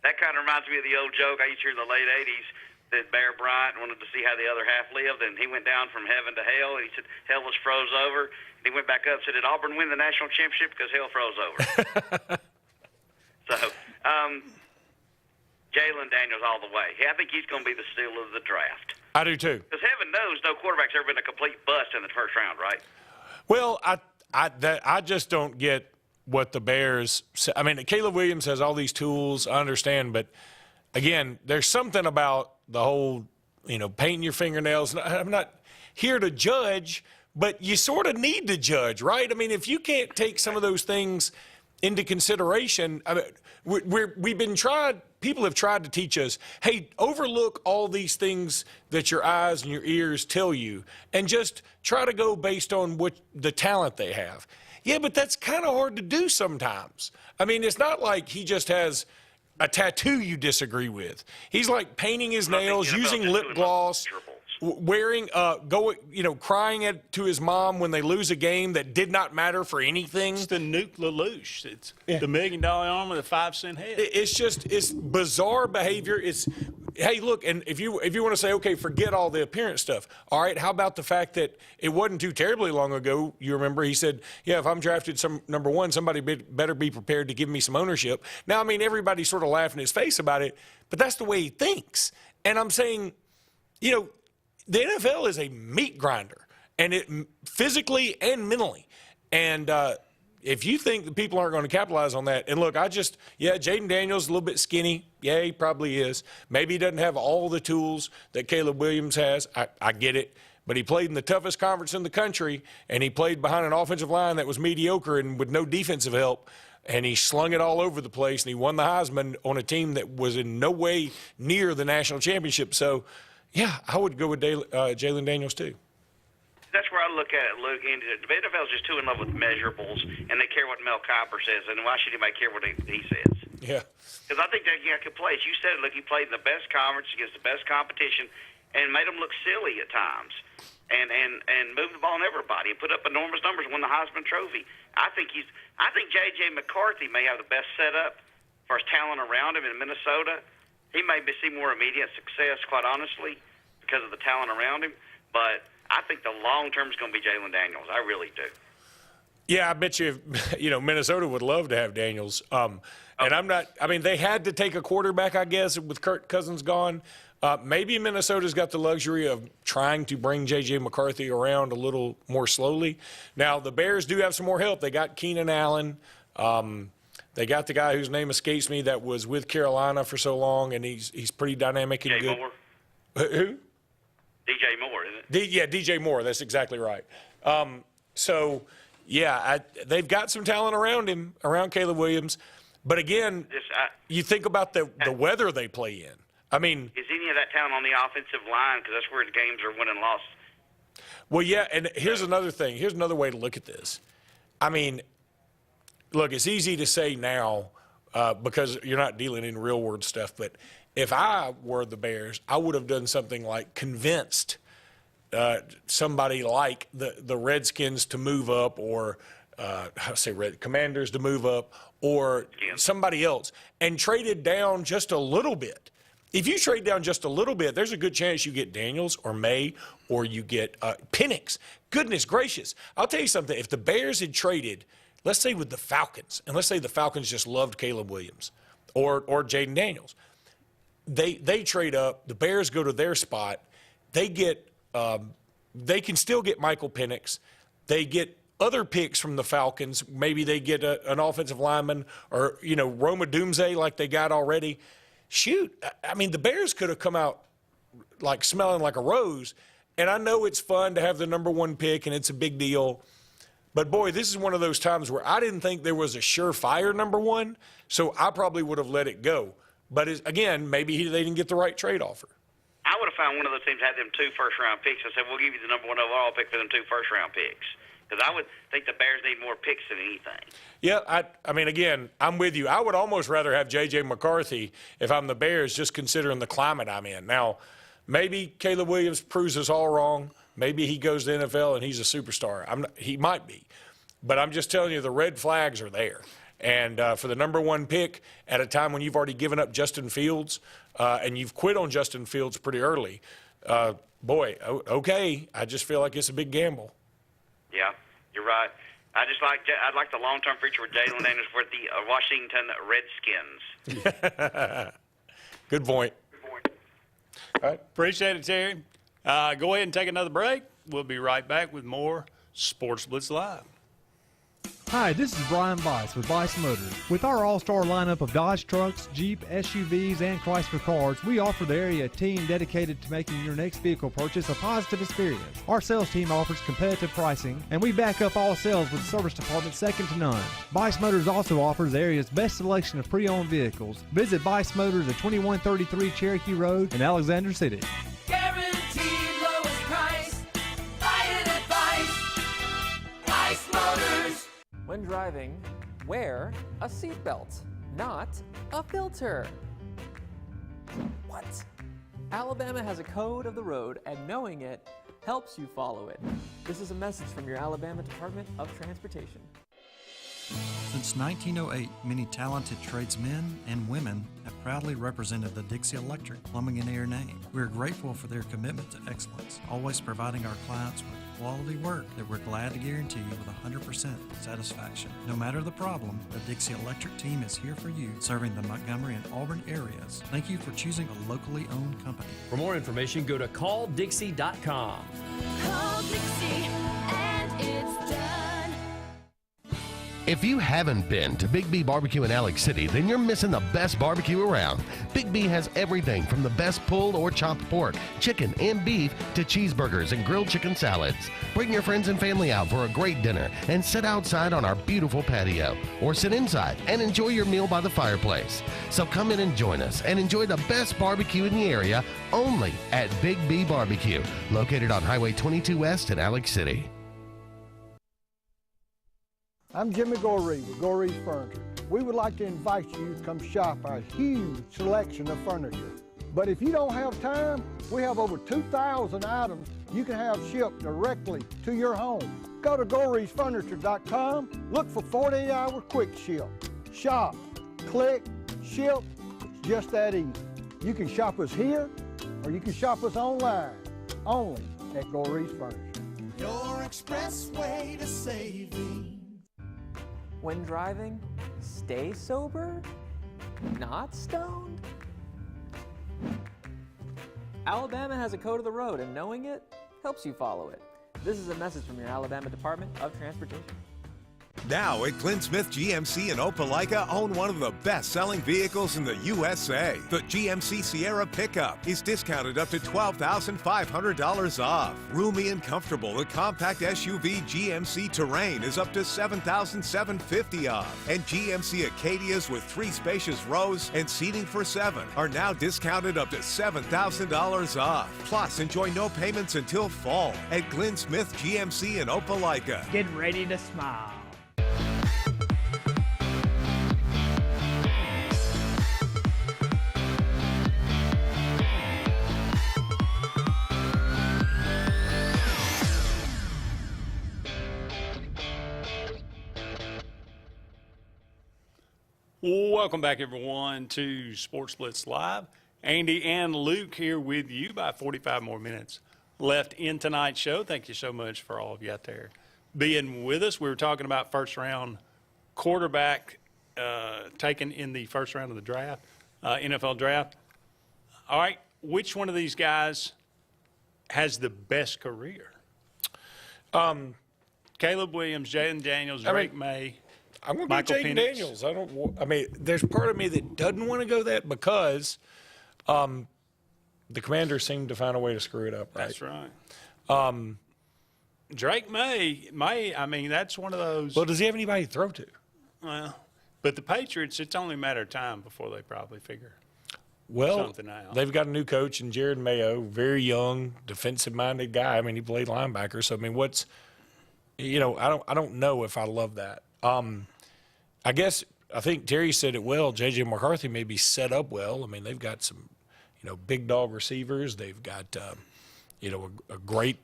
That kind of reminds me of the old joke I used to hear in the late 80s that Bear Bryant wanted to see how the other half lived, and he went down from heaven to hell, and he said hell was froze over. And he went back up and said, did Auburn win the national championship because hell froze over? So, Jalen Daniels all the way. I think he's going to be the steal of the draft. I do, too. Because heaven knows no quarterback's ever been a complete bust in the first round, right? Well, I just don't get what the Bears – I mean, Caleb Williams has all these tools, I understand, but, again, there's something about the whole, painting your fingernails. I'm not here to judge, but you sort of need to judge, right? I mean, if you can't take some of those things into consideration, I mean, people have tried to teach us, hey, overlook all these things that your eyes and your ears tell you and just try to go based on what the talent they have. Yeah, but that's kind of hard to do sometimes. I mean, it's not like he just has a tattoo you disagree with. He's like painting his nails, using lip gloss, wearing, crying to his mom when they lose a game that did not matter for anything. It's the Nuke LaLoosh. It's the $1 million arm with a 5-cent head. It's bizarre behavior. Hey, look, and if you want to say, okay, forget all the appearance stuff. All right, how about the fact that it wasn't too terribly long ago, you remember, he said, yeah, if I'm drafted number 1, somebody better be prepared to give me some ownership. Now, I mean, everybody's sort of laughing in his face about it, but that's the way he thinks. And I'm saying, the NFL is a meat grinder, and it physically and mentally. And if you think that people aren't going to capitalize on that, and look, Jaden Daniels is a little bit skinny. Yeah, he probably is. Maybe he doesn't have all the tools that Caleb Williams has. I get it. But he played in the toughest conference in the country, and he played behind an offensive line that was mediocre and with no defensive help. And he slung it all over the place, and he won the Heisman on a team that was in no way near the national championship. So, yeah, I would go with Jalen Daniels, too. That's where I look at it, Luke. And the NFL is just too in love with measurables, and they care what Mel Kiper says. And why should anybody care what he says? Yeah. Because I think that he could play. As you said, look, he played in the best conference against the best competition and made them look silly at times and moved the ball on everybody and put up enormous numbers, won the Heisman Trophy. I think J.J. McCarthy may have the best setup for his talent around him in Minnesota. He may see more immediate success, quite honestly, because of the talent around him. But I think the long term is going to be Jalen Daniels. I really do. Yeah, I bet you, Minnesota would love to have Daniels. And I'm not, they had to take a quarterback, I guess, with Kirk Cousins gone. Maybe Minnesota's got the luxury of trying to bring J.J. McCarthy around a little more slowly. Now, the Bears do have some more help. They got Keenan Allen. They got the guy whose name escapes me that was with Carolina for so long, and he's pretty dynamic and good. Moore? Who? DJ Moore, isn't it? Yeah, DJ Moore. That's exactly right. They've got some talent around him, around Caleb Williams. But again, you think about the weather they play in. Is any of that talent on the offensive line? Because that's where the games are won and lost. Well, yeah, and here's another thing. Here's another way to look at this. Look, it's easy to say now because you're not dealing in real-world stuff, but if I were the Bears, I would have done something like convinced somebody like the Redskins to move up, or Commanders to move up, or somebody else, and traded down just a little bit. If you trade down just a little bit, there's a good chance you get Daniels or May, or you get Penix. Goodness gracious. I'll tell you something. If the Bears had traded, let's say with the Falcons, and let's say the Falcons just loved Caleb Williams or Jaden Daniels, they trade up, the Bears go to their spot, they can still get Michael Penix, they get other picks from the Falcons, maybe they get an offensive lineman or, Roma Doomsday like they got already. Shoot, the Bears could have come out like smelling like a rose, and I know it's fun to have the number one pick and it's a big deal. But, boy, this is one of those times where I didn't think there was a surefire number one, so I probably would have let it go. But, again, maybe they didn't get the right trade offer. I would have found one of those teams had them 2 first-round picks. I said, we'll give you the number 1 overall pick for them 2 first-round picks. Because I would think the Bears need more picks than anything. Yeah, again, I'm with you. I would almost rather have J.J. McCarthy if I'm the Bears, just considering the climate I'm in. Now, maybe Caleb Williams proves us all wrong. Maybe he goes to the NFL and he's a superstar. He might be. But I'm just telling you, the red flags are there. And for the number 1 pick at a time when you've already given up Justin Fields and you've quit on Justin Fields pretty early, okay, I just feel like it's a big gamble. Yeah, you're right. I'd like the long-term future with Jalen Daniels with the Washington Redskins. Good point. All right. Appreciate it, Terry. Go ahead and take another break. We'll be right back with more Sports Blitz Live. Hi, this is Brian Bice with Bice Motors. With our all-star lineup of Dodge trucks, Jeep, SUVs, and Chrysler cars, we offer the area team dedicated to making your next vehicle purchase a positive experience. Our sales team offers competitive pricing, and we back up all sales with a service department second to none. Bice Motors also offers the area's best selection of pre-owned vehicles. Visit Bice Motors at 2133 Cherokee Road in Alexander City. Guaranteed lowest price. Buy it at Bice Motors. When driving, wear a seatbelt, not a filter. What? Alabama has a code of the road, and knowing it helps you follow it. This is a message from your Alabama Department of Transportation. Since 1908, many talented tradesmen and women have proudly represented the Dixie Electric Plumbing and Air name. We are grateful for their commitment to excellence, always providing our clients with quality work that we're glad to guarantee with 100% satisfaction. No matter the problem, the Dixie Electric team is here for you, serving the Montgomery and Auburn areas. Thank you for choosing a locally owned company. For more information, go to calldixie.com. Call Dixie and it's done. If you haven't been to Big B Barbecue in Alex City, then you're missing the best barbecue around. Big B has everything from the best pulled or chopped pork, chicken, and beef to cheeseburgers and grilled chicken salads. Bring your friends and family out for a great dinner and sit outside on our beautiful patio, or sit inside and enjoy your meal by the fireplace. So come in and join us and enjoy the best barbecue in the area only at Big B Barbecue, located on Highway 22 West in Alex City. I'm Jimmy Goree with Goree's Furniture. We would like to invite you to come shop our huge selection of furniture. But if you don't have time, we have over 2,000 items you can have shipped directly to your home. Go to GoreesFurniture.com, look for 48-hour quick ship. Shop, click, ship, it's just that easy. You can shop us here, or you can shop us online, only at Goree's Furniture. Your express way to saving. When driving, stay sober, not stoned. Alabama has a code of the road, and knowing it helps you follow it. This is a message from your Alabama Department of Transportation. Now at Clint Smith GMC in Opelika, own one of the best-selling vehicles in the USA. The GMC Sierra pickup is discounted up to $12,500 off. Roomy and comfortable, the compact SUV GMC Terrain is up to $7,750 off. And GMC Acadias with 3 spacious rows and seating for 7 are now discounted up to $7,000 off. Plus, enjoy no payments until fall at Glenn Smith GMC in Opelika. Get ready to smile. Welcome back, everyone, to Sports Blitz Live. Andy and Luke here with you. About 45 more minutes left in tonight's show. Thank you so much for all of you out there being with us. We were talking about first-round quarterback taken in the first round of the draft, NFL draft. All right, which one of these guys has the best career? Caleb Williams, Jaden Daniels, Drake May. I'm going to go Jaden Daniels. There's part of me that doesn't want to go that because the Commanders seem to find a way to screw it up. Right? That's right. Drake May, that's one of those. Well, does he have anybody to throw to? Well, but the Patriots, it's only a matter of time before they probably figure something out. They've got a new coach in Jared Mayo, very young, defensive-minded guy. He played linebacker. So, I don't know if I love that. I think Terry said it well. J.J. McCarthy may be set up well. They've got some, big dog receivers. They've got, a great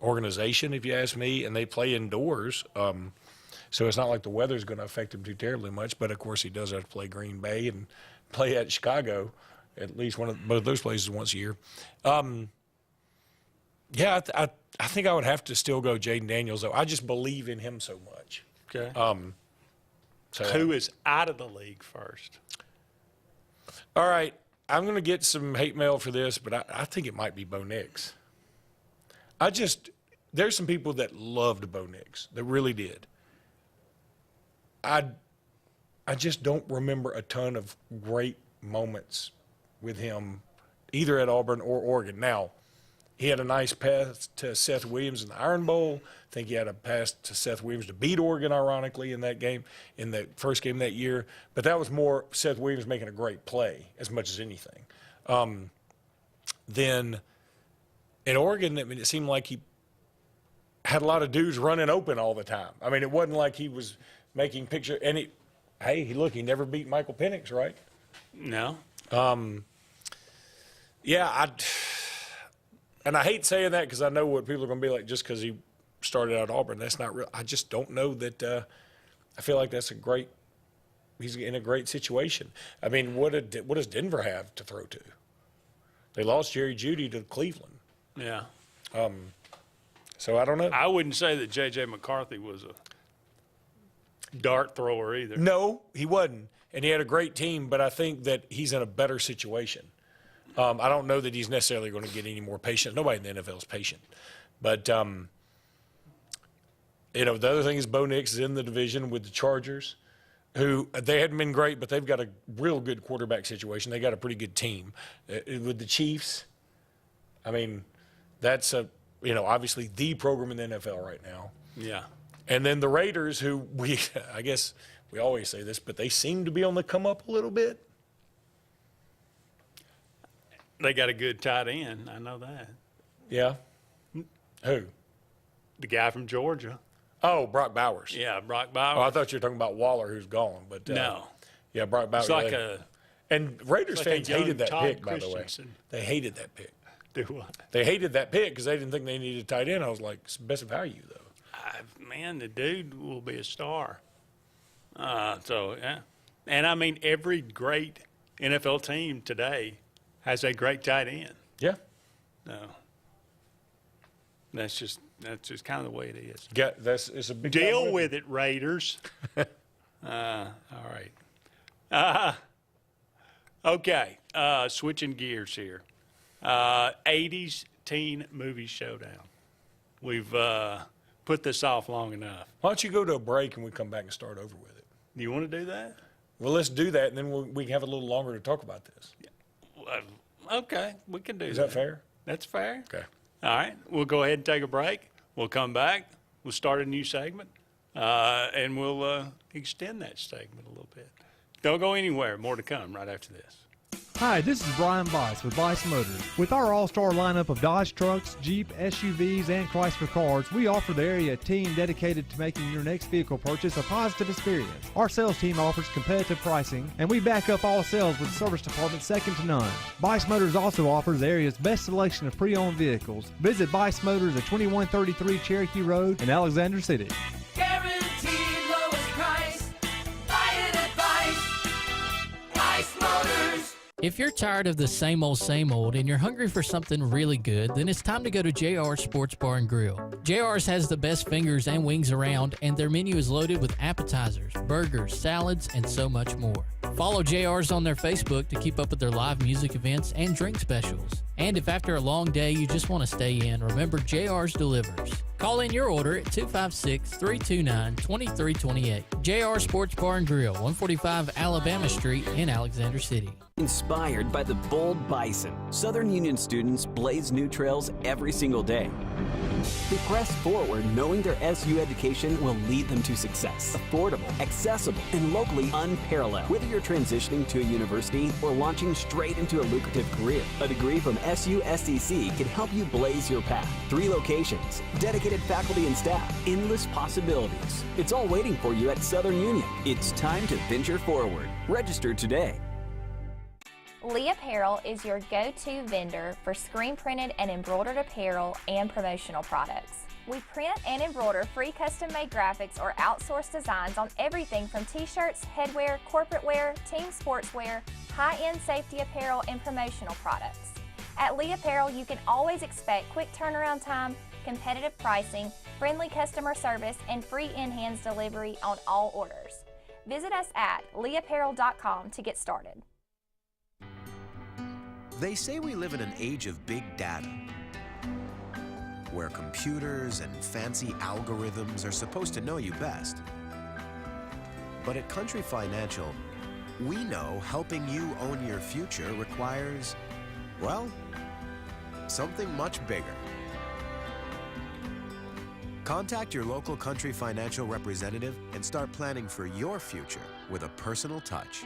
organization, if you ask me, and they play indoors. So it's not like the weather's going to affect him too terribly much. But, of course, he does have to play Green Bay and play at Chicago, at least both those places once a year. I think I would have to still go Jaden Daniels, though. I just believe in him so much. Okay. Who is out of the league first? All right. I'm going to get some hate mail for this, but I think it might be Bo Nix. There's some people that loved Bo Nix, that really did. I just don't remember a ton of great moments with him, either at Auburn or Oregon. Now, he had a nice pass to Seth Williams in the Iron Bowl. I think he had a pass to Seth Williams to beat Oregon, ironically, in that game, in the first game that year. But that was more Seth Williams making a great play as much as anything. Then in Oregon, it seemed like he had a lot of dudes running open all the time. It wasn't like he was making picture. And he never beat Michael Penix, right? No. And I hate saying that because I know what people are going to be like just because he started out at Auburn. That's not real. I just don't know that I feel like that's he's in a great situation. What does Denver have to throw to? They lost Jerry Jeudy to Cleveland. Yeah. So I don't know. I wouldn't say that J.J. McCarthy was a dart thrower either. No, he wasn't. And he had a great team, but I think that he's in a better situation. I don't know that he's necessarily going to get any more patient. Nobody in the NFL is patient. But, the other thing is Bo Nix is in the division with the Chargers, who they hadn't been great, but they've got a real good quarterback situation. They got a pretty good team. With the Chiefs, that's obviously the program in the NFL right now. Yeah. And then the Raiders, who I guess we always say this, but they seem to be on the come up a little bit. They got a good tight end. I know that. Yeah. Who? The guy from Georgia. Oh, Brock Bowers. Yeah, Brock Bowers. Oh, I thought you were talking about Waller, who's gone. But no. Yeah, Brock Bowers. It's and Raiders fans hated that pick, by the way. They hated that pick. Do what? They hated that pick because they didn't think they needed a tight end. I was like, it's the best value, though. Man, the dude will be a star. Yeah. And, every great NFL team today has a great tight end. Yeah. No. That's just That's just kind of the way it is. It's a big deal with it, Raiders. All right. Okay. Switching gears here. 80s teen movie showdown. We've put this off long enough. Why don't you go to a break and we come back and start over with it? Do you want to do that? Well, let's do that, and then we can have a little longer to talk about this. Okay, we can do that. Is that fair? That's fair. Okay. All right, we'll go ahead and take a break. We'll come back. We'll start a new segment, and we'll extend that segment a little bit. Don't go anywhere. More to come right after this. Hi, this is Brian Bice with Bice Motors. With our all-star lineup of Dodge trucks, Jeep, SUVs, and Chrysler cars, we offer the area team dedicated to making your next vehicle purchase a positive experience. Our sales team offers competitive pricing, and we back up all sales with service department second to none. Bice Motors also offers the area's best selection of pre-owned vehicles. Visit Bice Motors at 2133 Cherokee Road in Alexander City. Guaranteed lowest price. Buy it at Bice Motors. If you're tired of the same old and you're hungry for something really good, then it's time to go to JR's Sports Bar and Grill. JR's has the best fingers and wings around, and their menu is loaded with appetizers, burgers, salads, and so much more. Follow JR's on their Facebook to keep up with their live music events and drink specials. And if after a long day you just want to stay in, remember JR's delivers. Call in your order at 256-329-2328. JR Sports Bar and Grill, 145 Alabama Street in Alexander City. Inspired by the bold bison, Southern Union students blaze new trails every single day. They press forward knowing their SU education will lead them to success. Affordable, accessible, and locally unparalleled. Whether you're transitioning to a university or launching straight into a lucrative career, a degree from SU SCC can help you blaze your path. 3 locations, dedicated faculty and staff, endless possibilities. It's all waiting for you at Southern Union. It's time to venture forward. Register today. Lee Apparel is your go-to vendor for screen-printed and embroidered apparel and promotional products. We print and embroider free custom-made graphics or outsourced designs on everything from t-shirts, headwear, corporate wear, team sportswear, high-end safety apparel, and promotional products. At Lee Apparel, you can always expect quick turnaround time, competitive pricing, friendly customer service, and free in-hands delivery on all orders. Visit us at leeapparel.com to get started. They say we live in an age of big data, where computers and fancy algorithms are supposed to know you best. But at Country Financial, we know helping you own your future requires, well, something much bigger. Contact your local Country Financial representative and start planning for your future with a personal touch.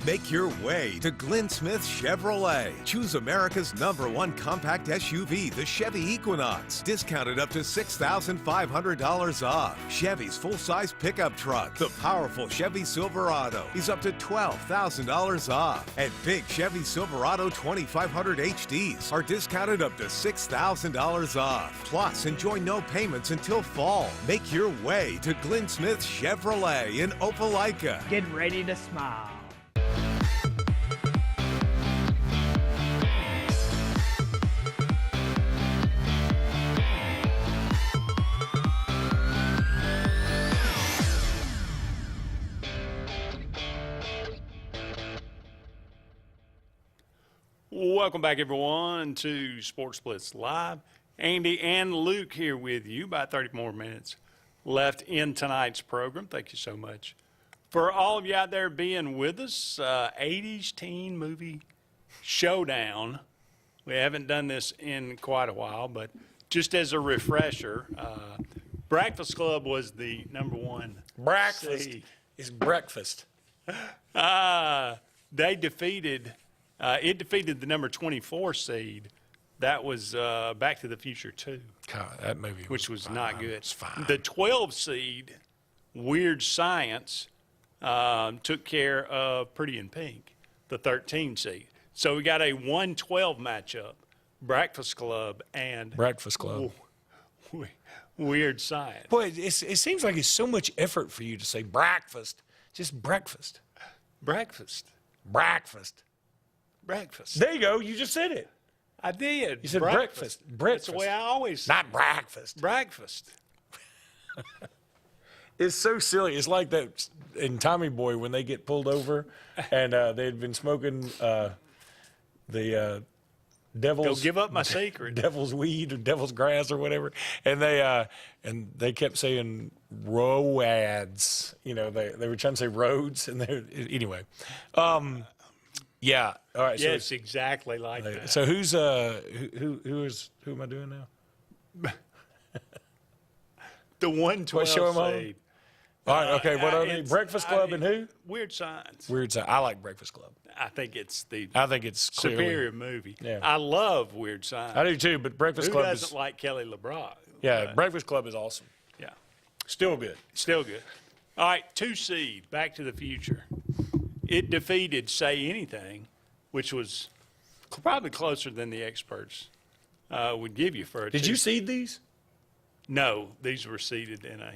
Make your way to Glenn Smith Chevrolet. Choose America's #1 compact SUV, the Chevy Equinox. Discounted up to $6,500 off. Chevy's full-size pickup truck, the powerful Chevy Silverado, is up to $12,000 off. And big Chevy Silverado 2500 HDs are discounted up to $6,000 off. Plus, enjoy no payments until fall. Make your way to Glenn Smith Chevrolet in Opelika. Get ready to smile. Welcome back, everyone, to Sports Blitz Live. Andy and Luke here with you. About 30 more minutes left in tonight's program. Thank you so much for all of you out there being with us. 80s teen movie showdown. We haven't done this in quite a while, but just as a refresher, Breakfast Club was the #1 Breakfast seed. is breakfast. They defeated... it defeated the #24 seed. That was Back to the Future 2. God, that movie which was not good. It's fine. The 12 seed, Weird Science, took care of Pretty in Pink, the 13 seed. So we got a 1-12 matchup, Breakfast Club and Weird Science. Boy, it seems like it's so much effort for you to say breakfast. Just breakfast. Breakfast. Breakfast. Breakfast. There you go. You just said it. I did. You said breakfast. That's the way I always. Not breakfast. Breakfast. It's so silly. It's like that in Tommy Boy when they get pulled over and they'd been smoking the devil's. Go give up my secret. Devil's weed or devil's grass or whatever, and they kept saying roads. You know, they were trying to say roads, and anyway. Yeah. All right. Yes, so exactly like that. So who am I doing now? The 112 seed. All right, okay. What are they? Breakfast Club and who? Weird Science. Weird Science. I like Breakfast Club. I think it's clearly superior movie. Yeah. I love Weird Science. I do too, but Breakfast Club doesn't like Kelly LeBrock? Yeah, Breakfast Club is awesome. Yeah. Still good. Still good. All right, 2 seed, Back to the Future. It defeated Say Anything, which was probably closer than the experts would give you for it. Did you seed these? No, these were seeded in a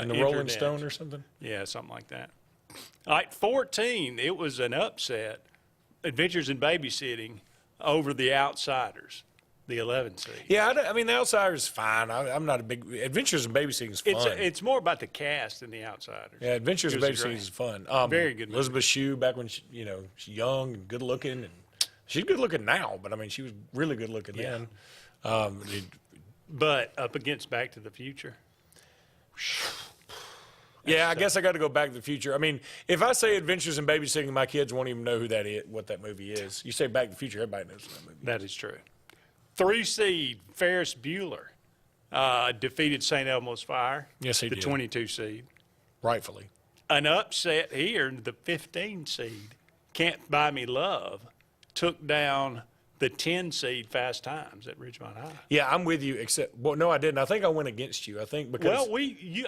in the Rolling Stone or something? Yeah, something like that. All right, 14, it was an upset. Adventures in Babysitting over The Outsiders, the 11 seed. Yeah, I mean, The Outsiders is fine. I'm not a big... Adventures in Babysitting is fun. It's more about the cast than The Outsiders. Yeah, Adventures in Babysitting is fun. Very good movie. Elizabeth Shue, back when she's young and good looking, and she's good looking now, but I mean, she was really good looking then. But up against Back to the Future. Yeah, I guess I got to go Back to the Future. I mean, if I say Adventures in Babysitting, my kids won't even know what that movie is. You say Back to the Future, everybody knows that movie. That is true. 3 seed, Ferris Bueller, defeated St. Elmo's Fire. Yes, he did. The 22 seed. Rightfully. An upset here, the 15 seed, Can't Buy Me Love, took down the 10 seed Fast Times at Ridgemont High. Yeah, I'm with you. Except, well, no, I didn't. I think I went against you. I think because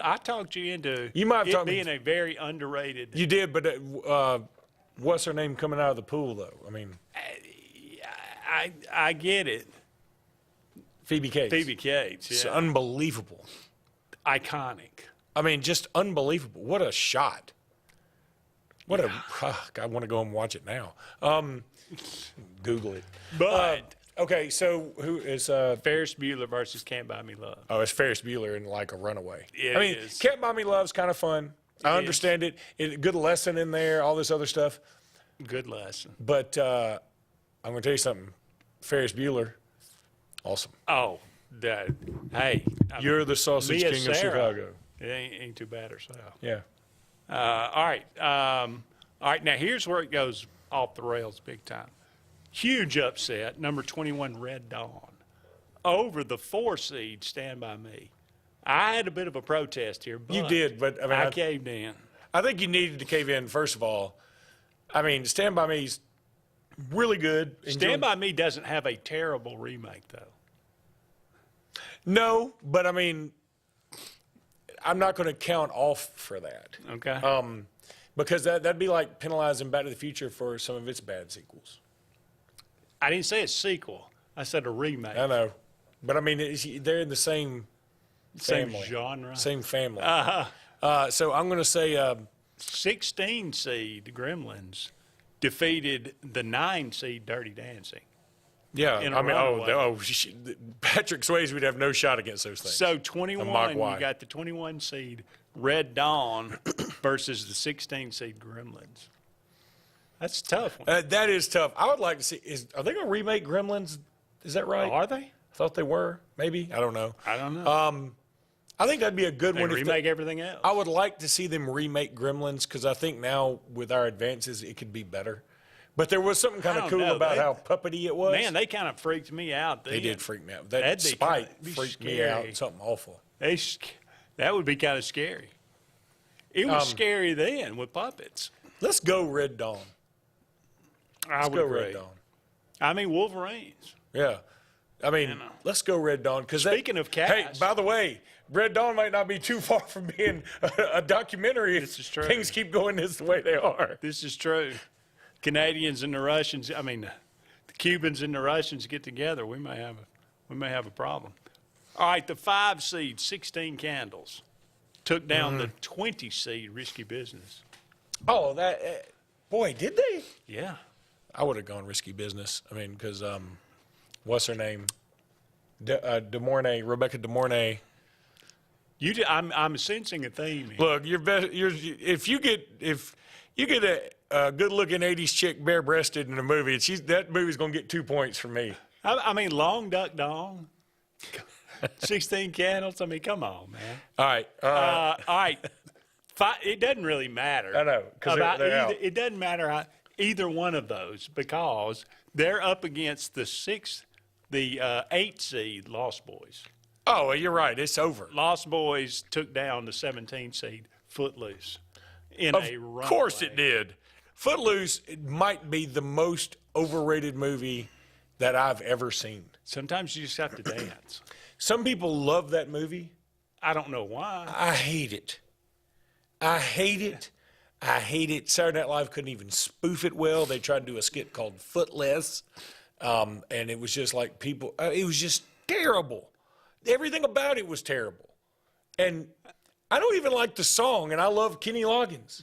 I talked you into being a very underrated. You did, but what's her name coming out of the pool though? I mean, I get it. Phoebe Cates. Phoebe Cates. Yeah. It's unbelievable. Iconic. I mean, just unbelievable. What a shot. What I want to go and watch it now. Google it. But okay, so who is Ferris Bueller versus Can't Buy Me Love? Oh, it's Ferris Bueller in like a runaway. It is. Can't Buy Me Love's kind of fun. I understand it. Good lesson in there, all this other stuff. Good lesson. But I'm going to tell you something. Ferris Bueller, awesome. Oh, hey. You're the sausage king of Chicago. It ain't too bad herself. Yeah. All right. All right, now here's where it goes off the rails big time. Huge upset, number 21, Red Dawn, over the 4 seed, Stand By Me. I had a bit of a protest here, but you did, but I mean, I caved in. I think you needed to cave in, first of all. I mean, Stand By Me's really good. Stand By Me doesn't have a terrible remake, though. No, but I mean, I'm not going to count off for that. Okay. Because that'd be like penalizing Back to the Future for some of its bad sequels. I didn't say a sequel. I said a remake. I know. But, I mean, they're in the same family. Genre. Same family. Uh-huh. So I'm going to say 16 seed Gremlins defeated the 9 seed Dirty Dancing. Yeah. I mean, Patrick Swayze would have no shot against those things. So 21, you got the 21 seed Red Dawn versus the 16 seed Gremlins. That's a tough one. That is tough. I would like to see, are they going to remake Gremlins? Is that right? Are they? I thought they were, maybe. I don't know. I don't know. I think that'd be a good one. Remake everything else. I would like to see them remake Gremlins because I think now with our advances, it could be better. But there was something kind of cool about how puppety it was. Man, they kind of freaked me out then. They did freak me out. That Spike freaked me out. Something awful. That would be kind of scary. It was scary then with puppets. Let's go Red Dawn. Let's go Red Dawn. I mean, Wolverines. Yeah. I mean, let's go Red Dawn. Speaking of cast. Hey, by the way, Red Dawn might not be too far from being a documentary if things keep going the way they are. This is true. Canadians and the Russians, I mean, the Cubans and the Russians get together, we may have a problem. All right, the 5 seed, 16 Candles, took down the 20 seed, Risky Business. Oh, boy, did they? Yeah. I would have gone Risky Business. I mean, because what's her name? Rebecca De Mornay. I'm sensing a theme here. Look, if you get a good-looking '80s chick bare-breasted in a movie, that movie's gonna get 2 points from me. I mean, Long Duck Dong, 16 Candles. I mean, come on, man. All right. All right. It doesn't really matter. I know, because it doesn't matter either one of those because they're up against the 8 seed Lost Boys. Oh, well, you're right. It's over. Lost Boys took down the 17 seed Footloose in a runaway. Of course it did. Footloose might be the most overrated movie that I've ever seen. Sometimes you just have to dance. Some people love that movie. I don't know why. I hate it. I hate it. Saturday Night Live couldn't even spoof it well. They tried to do a skit called Footless, and it was just like people. It was just terrible. Everything about it was terrible. And I don't even like the song, and I love Kenny Loggins.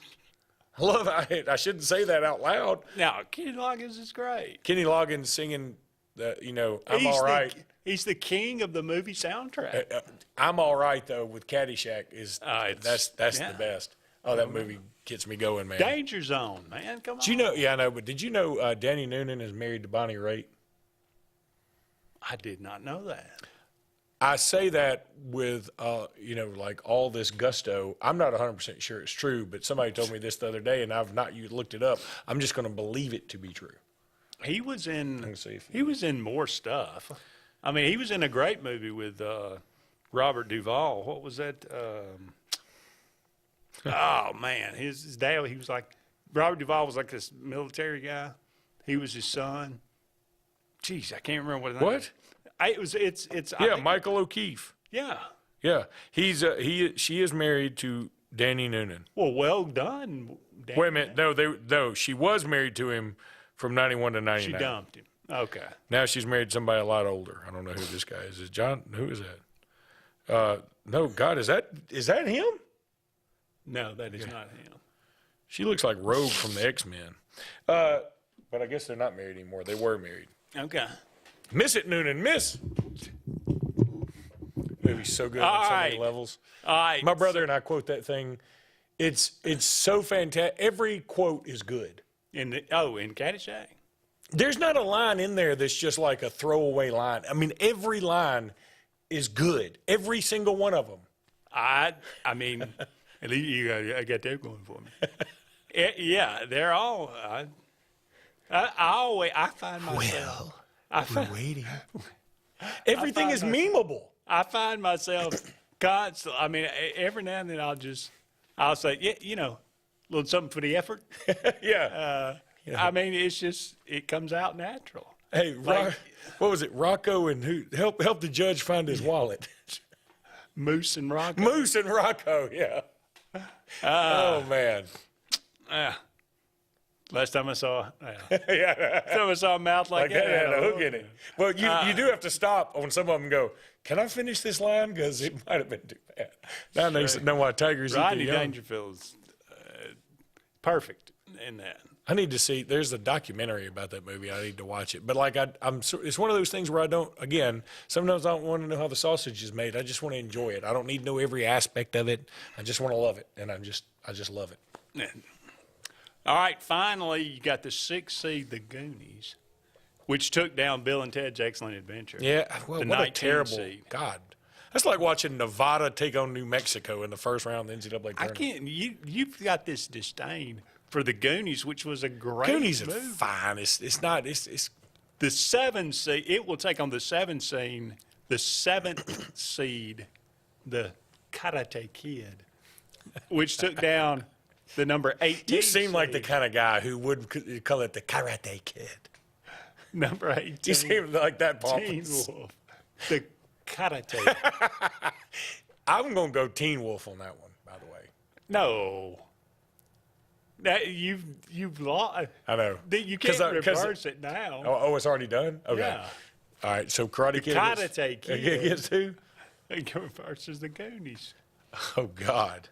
I shouldn't say that out loud. Now, Kenny Loggins is great. Kenny Loggins singing, I'm all right. He's the king of the movie soundtrack. I'm all right, though, with Caddyshack. That's yeah. the best. Oh, that movie gets me going, man. Danger Zone, man. Come on. Do you know? Yeah, I know. But did you know Danny Noonan is married to Bonnie Raitt? I did not know that. I say that with, like all this gusto. I'm not 100% sure it's true, but somebody told me this the other day, and I've not looked it up. I'm just going to believe it to be true. He was in more stuff. I mean, he was in a great movie with Robert Duvall. What was that? Oh man, his dad. He was like Robert Duvall was like this military guy. He was his son. Jeez, I can't remember what his name was. It's Michael O'Keefe. Yeah. Yeah. She is married to Danny Noonan. Well done. Danny. Wait a minute. No, she was married to him from 91 to 99. She dumped him. Okay. Now she's married to somebody a lot older. I don't know who this guy is. Is John? Who is that? No, God, is that him? No, that is not him. She looks like Rogue from the X-Men. But I guess they're not married anymore. They were married. Okay. Miss it, Noonan. Miss. Movie's so good on so many levels. All right. My brother and I quote that thing. It's so fantastic. Every quote is good. In Caddyshack? There's not a line in there that's just like a throwaway line. I mean, every line is good. Every single one of them. I mean, at least I got that going for me. Yeah, they're all. I find myself. We're waiting. Everything is memeable. I find myself constantly. I mean, every now and then I'll say, yeah, a little something for the effort. Yeah. I mean, it comes out natural. Hey, what was it? Rocco and who? Help the judge find his wallet. Moose and Rocco. Moose and Rocco, yeah. Oh, man. Last time I saw a mouth like that. Had a hook in it. Well, you do have to stop on some of them and go, can I finish this line? Because it might have been too bad. Now they know why tigers eat Rodney their young. Dangerfield's perfect in that. I need to see. There's a documentary about that movie. I need to watch it. But it's one of those things where sometimes I don't want to know how the sausage is made. I just want to enjoy it. I don't need to know every aspect of it. I just want to love it, and I just love it. Yeah. All right, finally, you got the 6th seed, the Goonies, which took down Bill and Ted's Excellent Adventure. Yeah, well, what a terrible seed. God. That's like watching Nevada take on New Mexico in the first round of the NCAA tournament. I can't. You've got this disdain for the Goonies, which was a great Goonies movie. are fine. It's not. It's the 7th seed. It will take on the 7th seed, the Karate Kid, which took down the number 18. You seem like the kind of guy who would call it the Karate Kid. Number 18. You seem like that, Paul. Teen Wolf. The Karate. I'm going to go Teen Wolf on that one, by the way. No. That you've lost. I know. You can't reverse it now. Oh, it's already done? Okay. Yeah. All right, so Karate Kid. Karate Kid. Gets who? It reverses the Goonies. Oh, God.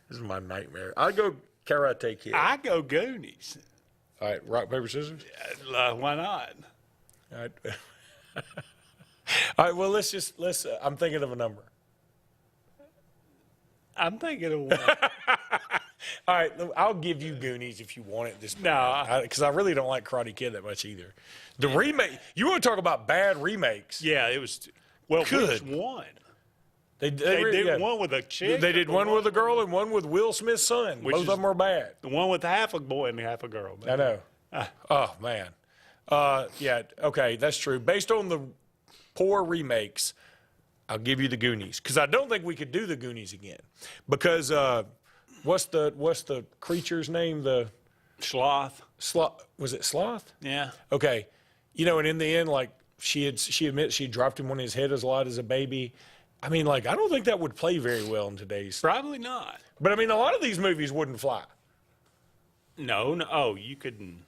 This is my nightmare. I go Karate Kid. I go Goonies. All right, rock, paper, scissors? Why not? All right. All right, well, I'm thinking of a number. I'm thinking of one. All right, I'll give you Goonies if you want it. Because I really don't like Karate Kid that much either. The remake, you want to talk about bad remakes? Yeah, it was. Well, Good. which one? They did one with a chick. They did one with a girl and one with Will Smith's son. Both of them are bad. The one with half a boy and half a girl. I know. Oh, man. Yeah, okay, that's true. Based on the poor remakes, I'll give you the Goonies. Because I don't think we could do the Goonies again. Because what's the creature's name? The Sloth. Was it Sloth? Yeah. Okay. And in the end, like, she admits she dropped him on his head as a lot as a baby. I mean, like, I don't think that would play very well in today's. Probably not. But, I mean, a lot of these movies wouldn't fly. No. Oh, you couldn't.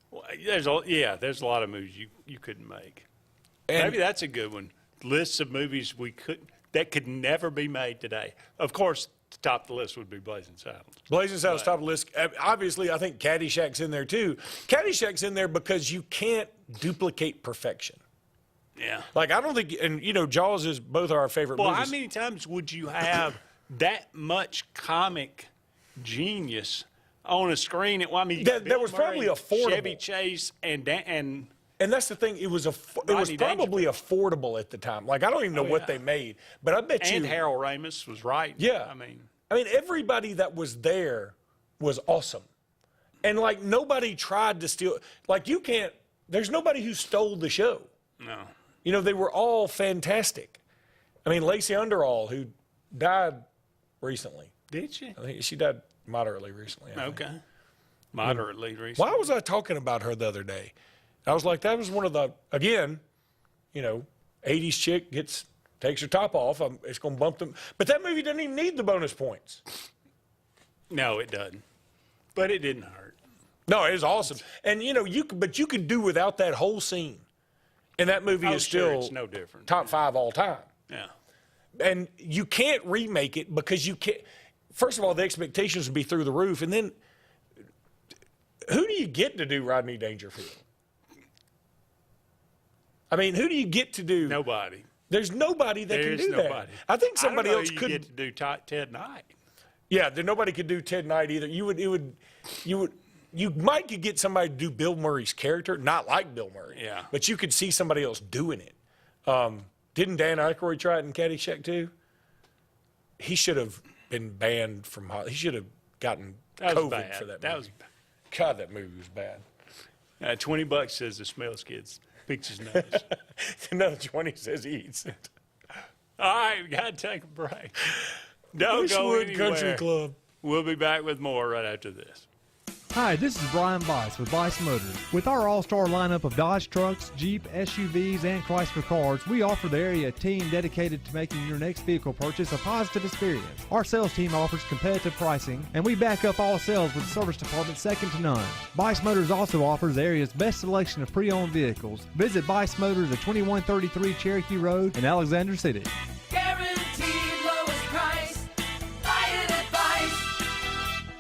Well, there's a lot of movies you couldn't make. And maybe that's a good one. Lists of movies that could never be made today. Of course, the top of the list would be Blazing Saddles. Blazing Saddles, top of the list. Obviously, I think Caddyshack's in there, too. Caddyshack's in there because you can't duplicate perfection. Yeah. Like, I don't think, and, Jaws is both our favorite movies. Well, how many times would you have that much comic genius on a screen? That was probably affordable. Chevy Chase and that's the thing. It was probably affordable at the time. Like, I don't even know what they made, but I bet you. And Harold Ramis was right. Yeah. I mean, everybody that was there was awesome, and like nobody tried to steal. Like, you can't. There's nobody who stole the show. No. They were all fantastic. I mean, Lacey Underall, who died recently. Did she? I think she died moderately recently. Okay. Moderately recently. Why was I talking about her the other day? I was like, that was one of the, again, 80s chick takes her top off. It's going to bump them. But that movie doesn't even need the bonus points. No, it doesn't. But it didn't hurt. No, it was awesome. And, you could do without that whole scene. And that movie is still it's no different. Top 5 all time. Yeah. And you can't remake it because you can't. First of all, the expectations would be through the roof. And then, who do you get to do Rodney Dangerfield? I mean, who do you get to do? Nobody. There's nobody that can do that. I think somebody else could get to do Ted Knight. Yeah, nobody could do Ted Knight either. You might could get somebody to do Bill Murray's character, not like Bill Murray. Yeah. But you could see somebody else doing it. Didn't Dan Aykroyd try it in Caddyshack too? He should have been banned from Hollywood. He should have gotten COVID for that movie. God, that movie was bad. $20 says the Smells Kids picks his nose. Another 20 says he eats it. All right, we got to take a break. Don't go anywhere. Country Club. We'll be back with more right after this. Hi, this is Brian Bice with Bice Motors. With our all-star lineup of Dodge trucks, Jeep, SUVs, and Chrysler cars, we offer the area team dedicated to making your next vehicle purchase a positive experience. Our sales team offers competitive pricing, and we back up all sales with a service department second to none. Bice Motors also offers the area's best selection of pre-owned vehicles. Visit Bice Motors at 2133 Cherokee Road in Alexander City. Guaranteed lowest price. Buy it at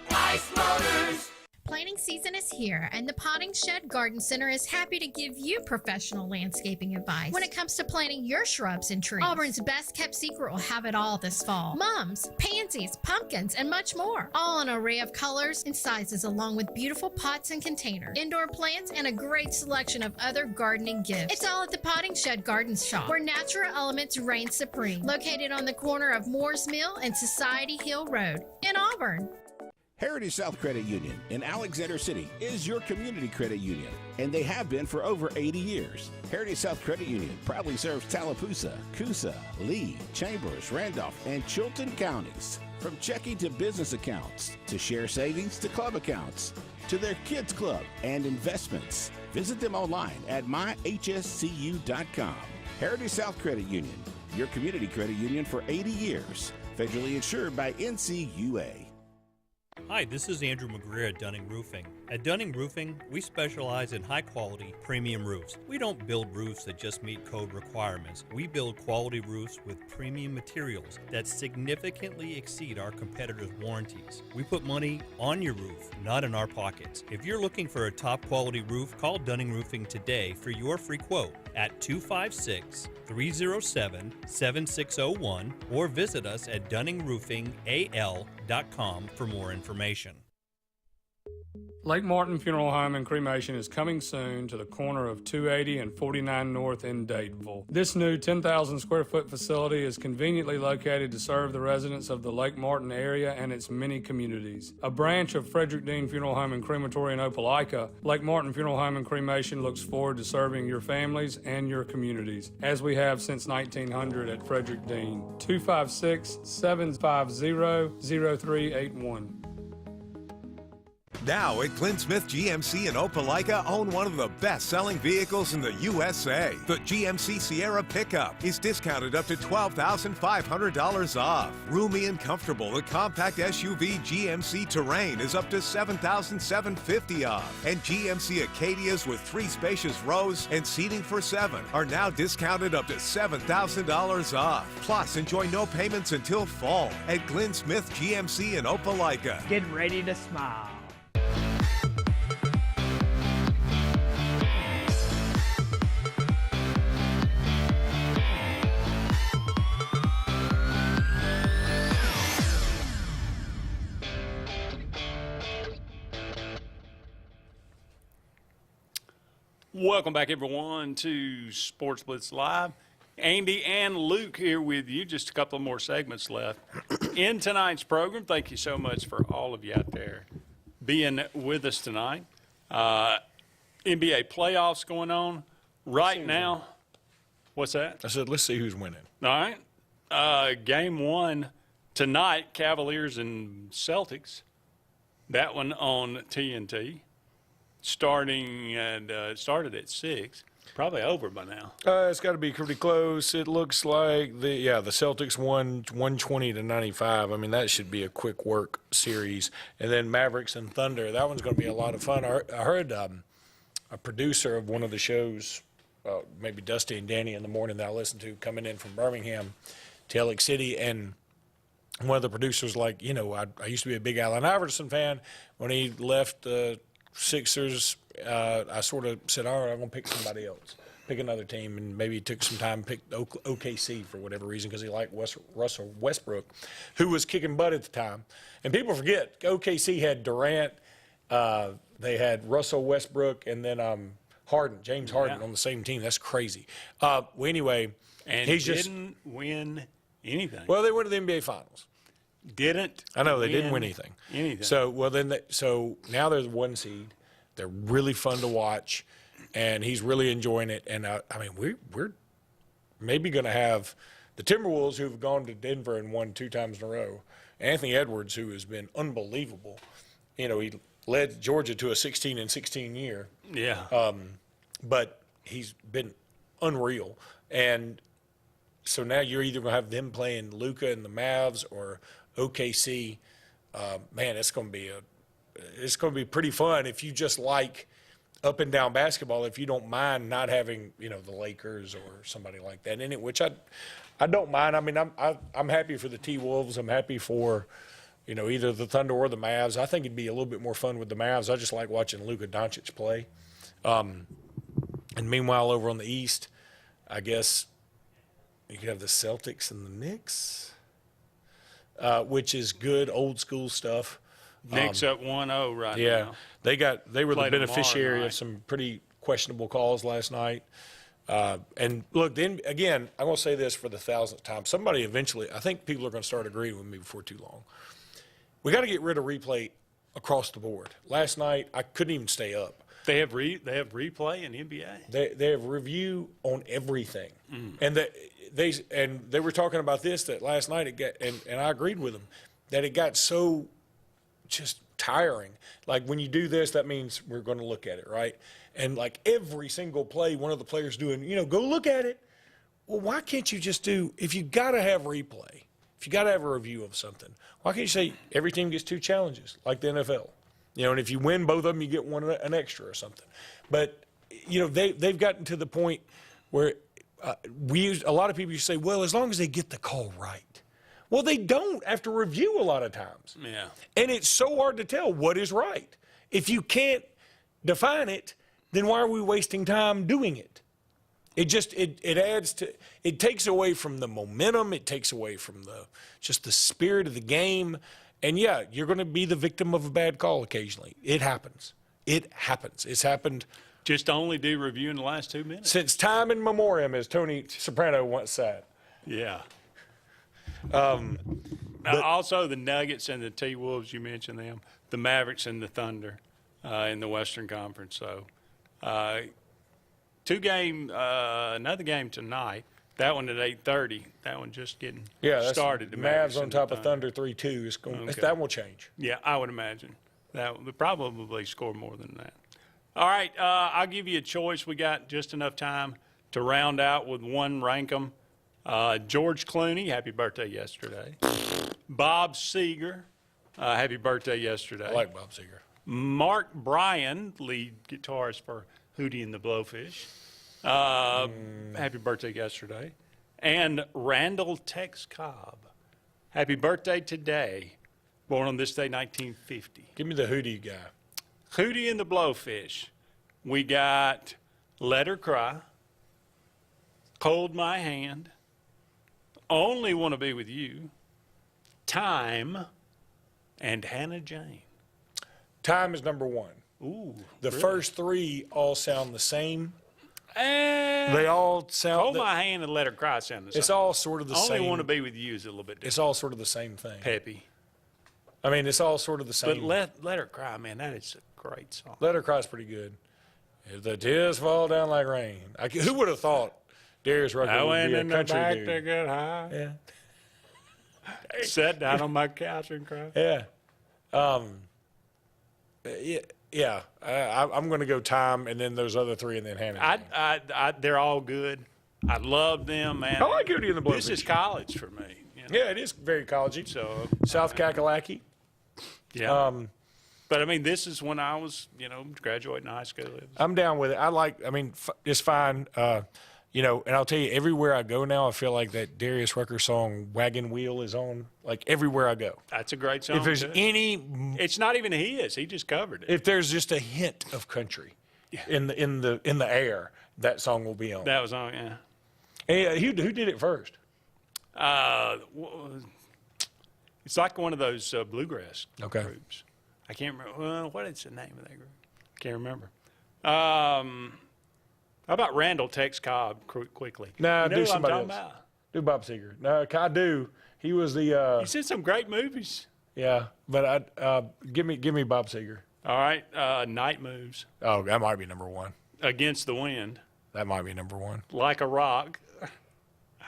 Bice Motors. Planting season is here, and the Potting Shed Garden Center is happy to give you professional landscaping advice when it comes to planting your shrubs and trees. Auburn's best kept secret will have it all this fall. Mums, pansies, pumpkins, and much more. All an array of colors and sizes, along with beautiful pots and containers, indoor plants, and a great selection of other gardening gifts. It's all at the Potting Shed Garden Shop, where natural elements reign supreme. Located on the corner of Moore's Mill and Society Hill Road in Auburn. Heritage South Credit Union in Alexander City is your community credit union, and they have been for over 80 years. Heritage South Credit Union proudly serves Tallapoosa, Coosa, Lee, Chambers, Randolph, and Chilton counties. From checking to business accounts, to share savings to club accounts, to their kids club and investments. Visit them online at myhscu.com. Heritage South Credit Union, your community credit union for 80 years. Federally insured by NCUA. Hi, this is Andrew McGreer at Dunning Roofing. At Dunning Roofing, we specialize in high-quality, premium roofs. We don't build roofs that just meet code requirements. We build quality roofs with premium materials that significantly exceed our competitors' warranties. We put money on your roof, not in our pockets. If you're looking for a top-quality roof, call Dunning Roofing today for your free quote. at 256-307-7601 or visit us at DunningRoofingAL.com for more information. Lake Martin Funeral Home and Cremation is coming soon to the corner of 280 and 49 North in Dadeville. This new 10,000 square foot facility is conveniently located to serve the residents of the Lake Martin area and its many communities. A branch of Frederick Dean Funeral Home and Crematory in Opelika, Lake Martin Funeral Home and Cremation looks forward to serving your families and your communities, as we have since 1900 at Frederick Dean. 256-750-0381. Now at Clint Smith GMC in Opelika, own one of the best-selling vehicles in the USA. The GMC Sierra pickup is discounted up to $12,500 off. Roomy and comfortable, the compact SUV GMC Terrain is up to $7,750 off. And GMC Acadias with 3 spacious rows and seating for 7 are now discounted up to $7,000 off. Plus, enjoy no payments until fall at Glenn Smith GMC in Opelika. Get ready to smile. Welcome back, everyone, to Sports Blitz Live. Andy and Luke here with you. Just a couple of more segments left in tonight's program. Thank you so much for all of you out there being with us tonight. NBA playoffs going on right now. What's that? I said, let's see who's winning. All right. Game 1 tonight, Cavaliers and Celtics. That one on TNT. Started at 6. Probably over by now. It's got to be pretty close. It looks like the Celtics won 120-95. I mean, that should be a quick work series. And then Mavericks and Thunder. That one's going to be a lot of fun. I heard a producer of one of the shows, maybe Dusty and Danny in the morning that I listened to, coming in from Birmingham to Ellick City, and one of the producers I used to be a big Allen Iverson fan. When he left the Sixers, I sort of said, all right, I'm going to pick somebody else, pick another team, and maybe he took some time and picked OKC for whatever reason because he liked Russell Westbrook, who was kicking butt at the time. And people forget, OKC had Durant, they had Russell Westbrook, and then James Harden on the same team. That's crazy. Anyway, and he didn't win anything. Well, they went to the NBA Finals. I know they didn't win anything. So now they're the 1 seed. They're really fun to watch, and he's really enjoying it. And we're maybe going to have the Timberwolves, who've gone to Denver and won 2 times in a row. Anthony Edwards, who has been unbelievable. He led Georgia to a 16-16 year. Yeah. But he's been unreal. And so now you're either going to have them playing Luka and the Mavs or OKC. Man, it's going to be pretty fun if you just like up and down basketball. If you don't mind not having the Lakers or somebody like that in it, which I don't mind. I mean, I'm happy for the T-Wolves. I'm happy for either the Thunder or the Mavs. I think it'd be a little bit more fun with the Mavs. I just like watching Luka Doncic play. And meanwhile, over on the East, I guess you could have the Celtics and the Knicks, which is good old school stuff. Knicks up 1-0 right now. Yeah, they were the beneficiary of some pretty questionable calls last night. And look, then again, I'm going to say this for the 1,000th time. Somebody eventually, I think people are going to start agreeing with me before too long. We got to get rid of replay across the board. Last night, I couldn't even stay up. They have replay in the NBA. They have review on everything, and they were talking about this that last night and I agreed with them that it got so just tiring. Like when you do this, that means we're going to look at it, right? And like every single play, one of the players doing, go look at it. Well, why can't you just do, if you got to have replay, if you got to have a review of something, why can't you say every team gets 2 challenges like the NFL? And if you win both of them, you get an extra or something. But, they've gotten to the point where a lot of people used to say, well, as long as they get the call right. Well, they don't after review a lot of times. Yeah. And it's so hard to tell what is right. If you can't define it, then why are we wasting time doing it? it adds to, it takes away from the momentum. It takes away from just the spirit of the game. And yeah, you're going to be the victim of a bad call occasionally. It happens. It happens. It's happened. Just only do review in the last 2 minutes. Since time in memoriam, as Tony Soprano once said. Yeah. Also, the Nuggets and the T-Wolves, you mentioned them. The Mavericks and the Thunder in the Western Conference. So, another game tonight. That one at 8:30. That one just getting started. The Mavs on top of Thunder 3-2. That will change. Yeah, I would imagine. That will probably score more than that. All right, I'll give you a choice. We got just enough time to round out with one rank 'em. George Clooney, happy birthday yesterday. Bob Seger, happy birthday yesterday. I like Bob Seger. Mark Bryan, lead guitarist for Hootie and the Blowfish. Happy birthday yesterday. And Randall Tex Cobb, happy birthday today. Born on this day, 1950. Give me the Hootie guy. Hootie and the Blowfish. We got Let Her Cry, Hold My Hand, Only Want to Be With You, Time, and Hannah Jane. Time is number one. Ooh. The first three all sound the same. And they all sound. Hold My Hand and Let Her Cry sound the same. It's all sort of the same. Only Want to Be With You is a little bit different. It's all sort of the same thing. Peppy. I mean, it's all sort of the same. But Let Her Cry, man, that is a great song. Let Her Cry is pretty good. If the tears fall down like rain. Who would have thought Darius Rucker would be a country dude? To get high. Yeah. Sat down on my couch and cried. Yeah. Yeah. I'm going to go Time, and then those other three, and then Hannah. They're all good. I love them, man. I like Hootie and the Blowfish. This is college for me. You know? Yeah, it is very collegey. So South Kakalaki. Yeah. But I mean, this is when I was, graduating high school. I'm down with it. It's fine. And I'll tell you, everywhere I go now, I feel like that Darius Rucker song "Wagon Wheel" is on, like everywhere I go. That's a great song. If there's it's not even his. He just covered it. If there's just a hint of country in the air, that song will be on. That was on, yeah. Hey, who did it first? It's like one of those bluegrass Okay. groups. I can't remember. Well, what is the name of that group? Can't remember. How about Randall Tex Cobb quickly? No, do somebody else. Do Bob Seger. No, I do. He was the. He's in some great movies. Yeah, but give me Bob Seger. All right, Night Moves. Oh, that might be number one. Against the Wind. That might be number one. Like a Rock.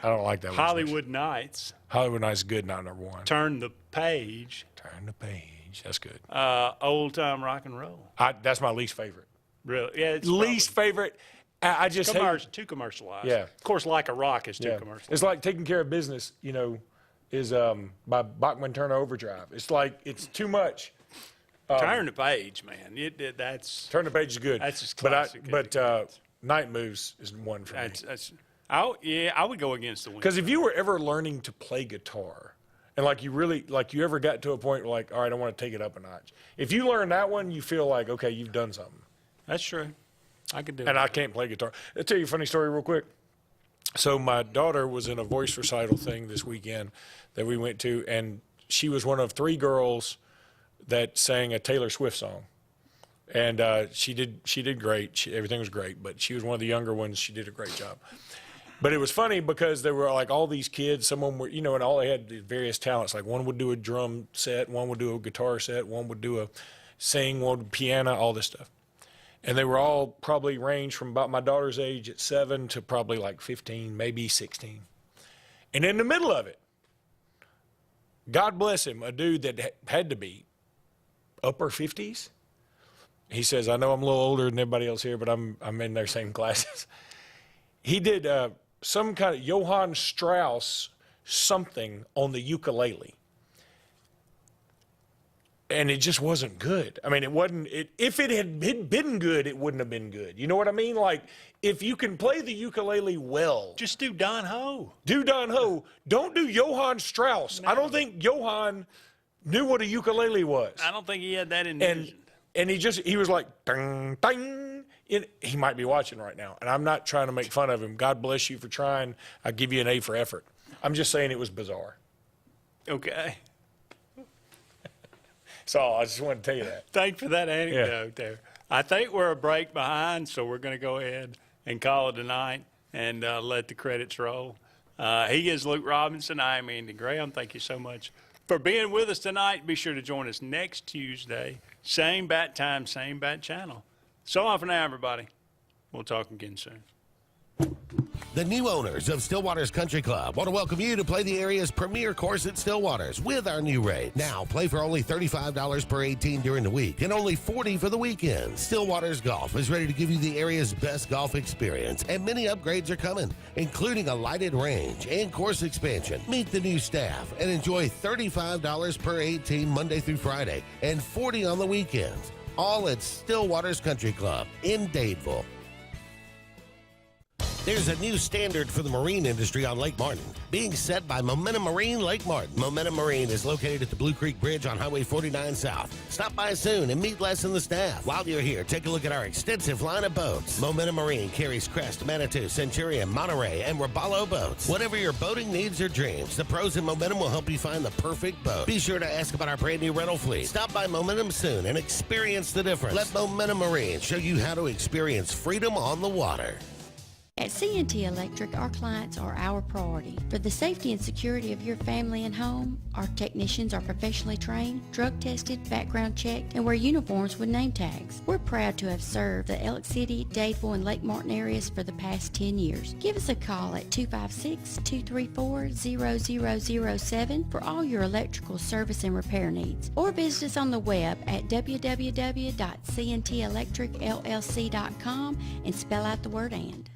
I don't like that one. Hollywood Nights. Hollywood Nights is good, not number one. Turn the Page. Turn the Page. That's good. Old Time Rock and Roll. That's my least favorite. Really? Yeah, it's least favorite. I just hate too commercialized. Yeah. Of course, Like a Rock is too commercialized. It's like Taking Care of Business, is by Bachman Turner Overdrive. It's like it's too much. Turn the Page, man. That's Turn the Page is good. That's just classic. But Night Moves is one for me. I would go Against the Wind. Because if you were ever learning to play guitar, and you ever got to a point where all right, I want to take it up a notch. If you learn that one, you feel like, okay, you've done something. That's true. I could do it. And I can't play guitar. I'll tell you a funny story real quick. So my daughter was in a voice recital thing this weekend that we went to, and she was one of 3 girls that sang a Taylor Swift song. And she did great. Everything was great, but she was one of the younger ones. She did a great job. But it was funny because there were like all these kids, some of them were, and all they had various talents. Like one would do a drum set, one would do a guitar set, one would do a sing, one would piano, all this stuff. And they were all probably ranged from about my daughter's age at 7 to probably like 15, maybe 16. And in the middle of it, God bless him, a dude that had to be upper 50s. He says, I know I'm a little older than everybody else here, but I'm in their same classes. He did some kind of Johann Strauss something on the ukulele. And it just wasn't good. I mean, it wasn't. If it had been good, it wouldn't have been good. You know what I mean? Like, if you can play the ukulele well, just do Don Ho. Do Don Ho. Don't do Johann Strauss. No. I don't think Johann knew what a ukulele was. I don't think he had that in vision. And he was like, ding, ding. He might be watching right now, and I'm not trying to make fun of him. God bless you for trying. I give you an A for effort. I'm just saying it was bizarre. Okay. So I just wanted to tell you that. Thanks for that anecdote there. I think we're a break behind, so we're going to go ahead and call it a night and let the credits roll. He is Luke Robinson. I am Andy Graham. Thank you so much for being with us tonight. Be sure to join us next Tuesday. Same bat time, same bat channel. So long for now, everybody. We'll talk again soon. The new owners of Stillwater's Country Club want to welcome you to play the area's premier course at Stillwater's with our new rate. Now, play for only $35 per 18 during the week and only $40 for the weekend. Stillwater's Golf is ready to give you the area's best golf experience, and many upgrades are coming, including a lighted range and course expansion. Meet the new staff and enjoy $35 per 18 Monday through Friday and $40 on the weekends. All at Stillwater's Country Club in Dadeville. There's a new standard for the marine industry on Lake Martin, being set by Momentum Marine Lake Martin. Momentum Marine is located at the Blue Creek Bridge on Highway 49 South. Stop by soon and meet Les and the staff. While you're here, take a look at our extensive line of boats. Momentum Marine carries Crest, Manitou, Centurion, Monterey, and Robalo boats. Whatever your boating needs or dreams, the pros in Momentum will help you find the perfect boat. Be sure to ask about our brand new rental fleet. Stop by Momentum soon and experience the difference. Let Momentum Marine show you how to experience freedom on the water. At C&T Electric, our clients are our priority. For the safety and security of your family and home, our technicians are professionally trained, drug tested, background checked, and wear uniforms with name tags. We're proud to have served the Elk City, Dadeville, and Lake Martin areas for the past 10 years. Give us a call at 256-234-0007 for all your electrical service and repair needs, or visit us on the web at www.cntelectricllc.com and spell out the word "and."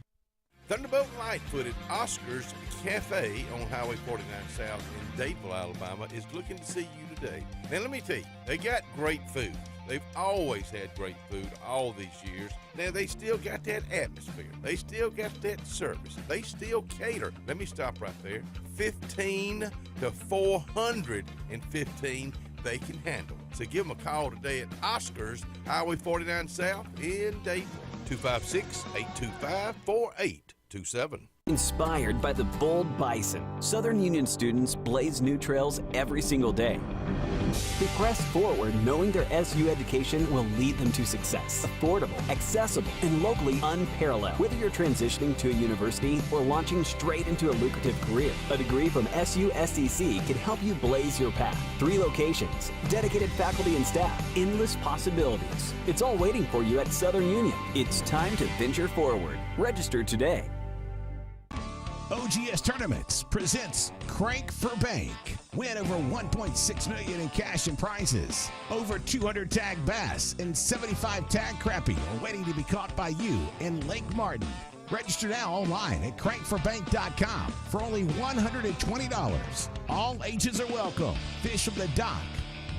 Thunderbolt Lightfoot at Oscar's Cafe on Highway 49 South in Dadeville, Alabama is looking to see you today. Now let me tell you, they got great food. They've always had great food all these years. Now they still got that atmosphere. They still got that service. They still cater. Let me stop right there. 15 to 415 they can handle. So give them a call today at Oscar's Highway 49 South in Dadeville. 256-825-4827. Inspired by the bold bison, Southern Union students blaze new trails every single day. They press forward knowing their SU education will lead them to success. Affordable, accessible, and locally unparalleled. Whether you're transitioning to a university or launching straight into a lucrative career, a degree from SU SDC can help you blaze your path. 3 locations, dedicated faculty and staff, endless possibilities. It's all waiting for you at Southern Union. It's time to venture forward. Register today. OGS Tournaments presents Crank for Bank. Win over $1.6 million in cash and prizes. Over 200 tag bass and 75 tag crappie are waiting to be caught by you in Lake Martin. Register now online at crankforbank.com for only $120. All ages are welcome. Fish from the dock,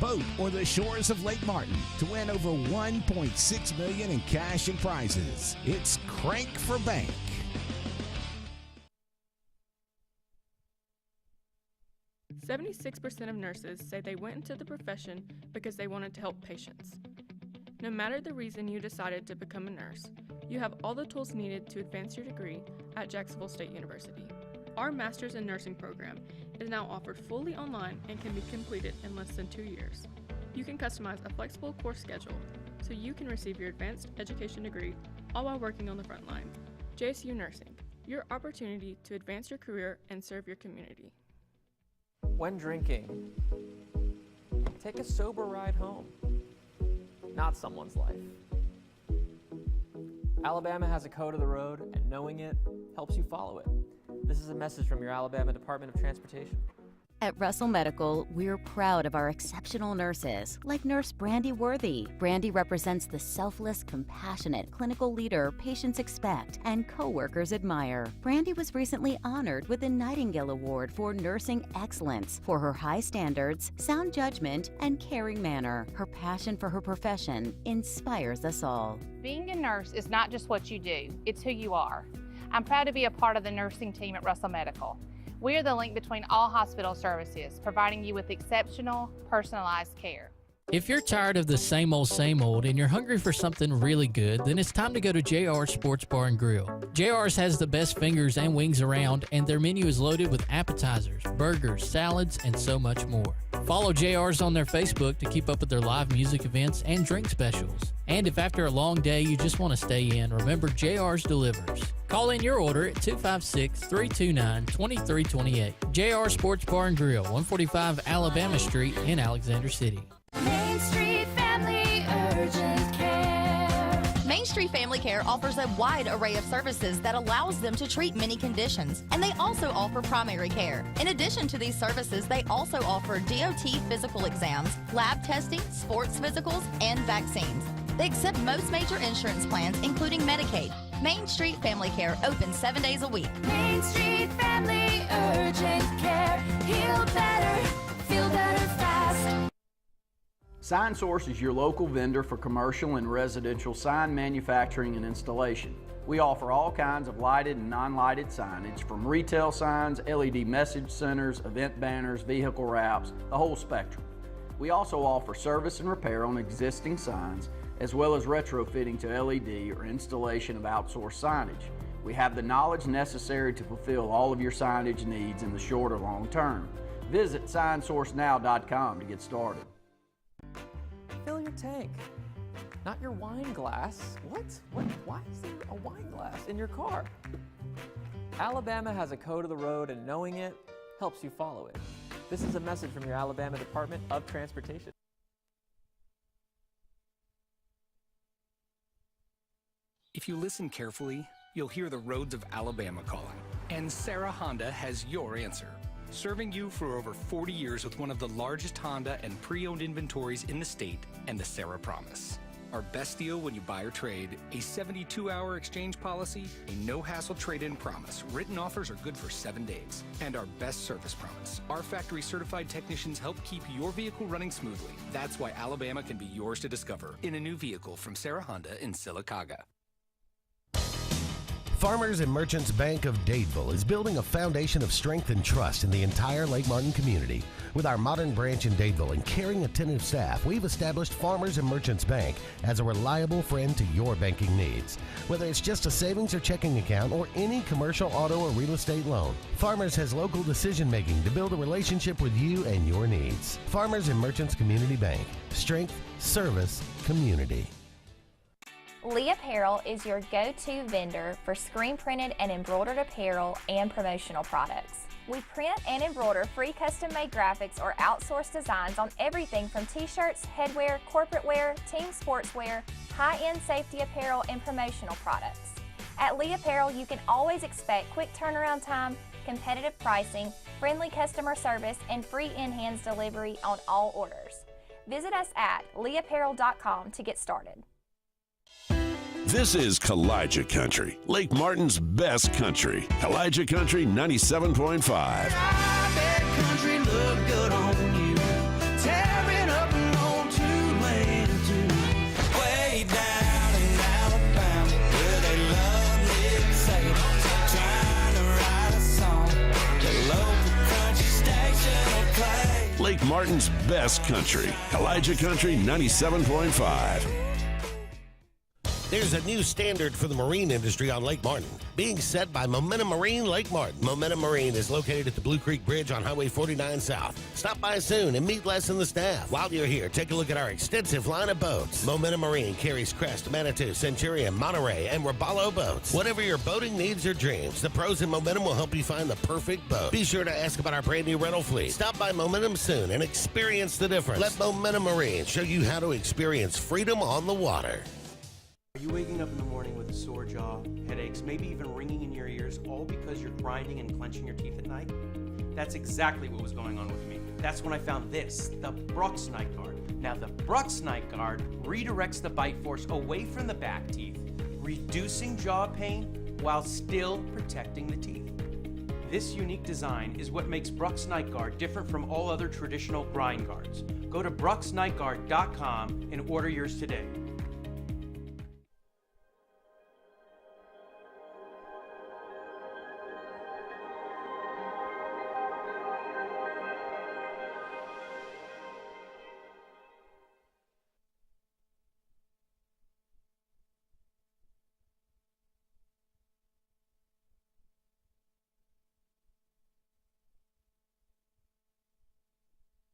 boat, or the shores of Lake Martin to win over $1.6 million in cash and prizes. It's Crank for Bank. 76% of nurses say they went into the profession because they wanted to help patients. No matter the reason you decided to become a nurse, you have all the tools needed to advance your degree at Jacksonville State University. Our Master's in Nursing program is now offered fully online and can be completed in less than 2 years. You can customize a flexible course schedule so you can receive your advanced education degree all while working on the front line. JSU Nursing, your opportunity to advance your career and serve your community. When drinking, take a sober ride home, not someone's life. Alabama has a code of the road, and knowing it helps you follow it. This is a message from your Alabama Department of Transportation. At Russell Medical, we're proud of our exceptional nurses, like Nurse Brandy Worthy. Brandy represents the selfless, compassionate clinical leader patients expect and coworkers admire. Brandy was recently honored with the Nightingale Award for Nursing Excellence for her high standards, sound judgment, and caring manner. Her passion for her profession inspires us all. Being a nurse is not just what you do, it's who you are. I'm proud to be a part of the nursing team at Russell Medical. We are the link between all hospital services, providing you with exceptional, personalized care. If you're tired of the same old and you're hungry for something really good, then it's time to go to JR's Sports Bar and Grill. JR's has the best fingers and wings around, and their menu is loaded with appetizers, burgers, salads, and so much more. Follow JR's on their Facebook to keep up with their live music events and drink specials. And if after a long day you just want to stay in, remember JR's delivers. Call in your order at 256-329-2328. JR Sports Bar and Grill, 145 Alabama Street in Alexander City. Main Street Family Urgent Care. Main Street Family Care offers a wide array of services that allows them to treat many conditions, and they also offer primary care. In addition to these services, they also offer DOT physical exams, lab testing, sports physicals, and vaccines. They accept most major insurance plans, including Medicaid. Main Street Family Care opens 7 days a week. Main Street Family Urgent Care. Heal better, feel better fast. SignSource is your local vendor for commercial and residential sign manufacturing and installation. We offer all kinds of lighted and non-lighted signage, from retail signs, LED message centers, event banners, vehicle wraps, the whole spectrum. We also offer service and repair on existing signs, as well as retrofitting to LED or installation of outsourced signage. We have the knowledge necessary to fulfill all of your signage needs in the short or long term. Visit signsourcenow.com to get started. Fill your tank, not your wine glass. What? Why is there a wine glass in your car? Alabama has a code of the road, and knowing it helps you follow it. This is a message from your Alabama Department of Transportation. If you listen carefully, you'll hear the roads of Alabama calling. And Sarah Honda has your answer. Serving you for over 40 years with one of the largest Honda and pre-owned inventories in the state, and the Sarah Promise. Our best deal when you buy or trade, a 72-hour exchange policy, a no-hassle trade-in promise. Written offers are good for 7 days. And our best service promise. Our factory-certified technicians help keep your vehicle running smoothly. That's why Alabama can be yours to discover in a new vehicle from Sarah Honda in Sylacauga. Farmers and Merchants Bank of Dadeville is building a foundation of strength and trust in the entire Lake Martin community. With our modern branch in Dadeville and caring, attentive staff, we've established Farmers and Merchants Bank as a reliable friend to your banking needs. Whether it's just a savings or checking account or any commercial, auto, or real estate loan, Farmers has local decision-making to build a relationship with you and your needs. Farmers and Merchants Community Bank. Strength, service, community. Lee Apparel is your go-to vendor for screen printed and embroidered apparel and promotional products. We print and embroider free custom-made graphics or outsourced designs on everything from t-shirts, headwear, corporate wear, team sportswear, high-end safety apparel, and promotional products. At Lee Apparel, you can always expect quick turnaround time, competitive pricing, friendly customer service, and free in-hands delivery on all orders. Visit us at leeapparel.com to get started. This is Kalijah Country, Lake Martin's best country. Kalijah Country 97.5. Country look good on you. Tearing up an old two-lane two. Way down in Alabama, where they love Nick Saban. Trying to write a song, the local country station will play. Lake Martin's best country. Kalijah Country 97.5. There's a new standard for the marine industry on Lake Martin, being set by Momentum Marine Lake Martin. Momentum Marine is located at the Blue Creek Bridge on Highway 49 South. Stop by soon and meet Les and the staff. While you're here, take a look at our extensive line of boats. Momentum Marine carries Crest, Manitou, Centurion, Monterey, and Robalo boats. Whatever your boating needs or dreams, the pros in Momentum will help you find the perfect boat. Be sure to ask about our brand new rental fleet. Stop by Momentum soon and experience the difference. Let Momentum Marine show you how to experience freedom on the water. Are you waking up in the morning with a sore jaw, headaches, maybe even ringing in your ears, all because you're grinding and clenching your teeth at night? That's exactly what was going on with me. That's when I found this, the Brux Night Guard. Now, the Brux Night Guard redirects the bite force away from the back teeth, reducing jaw pain while still protecting the teeth. This unique design is what makes Brux Night Guard different from all other traditional grind guards. Go to bruxnightguard.com and order yours today.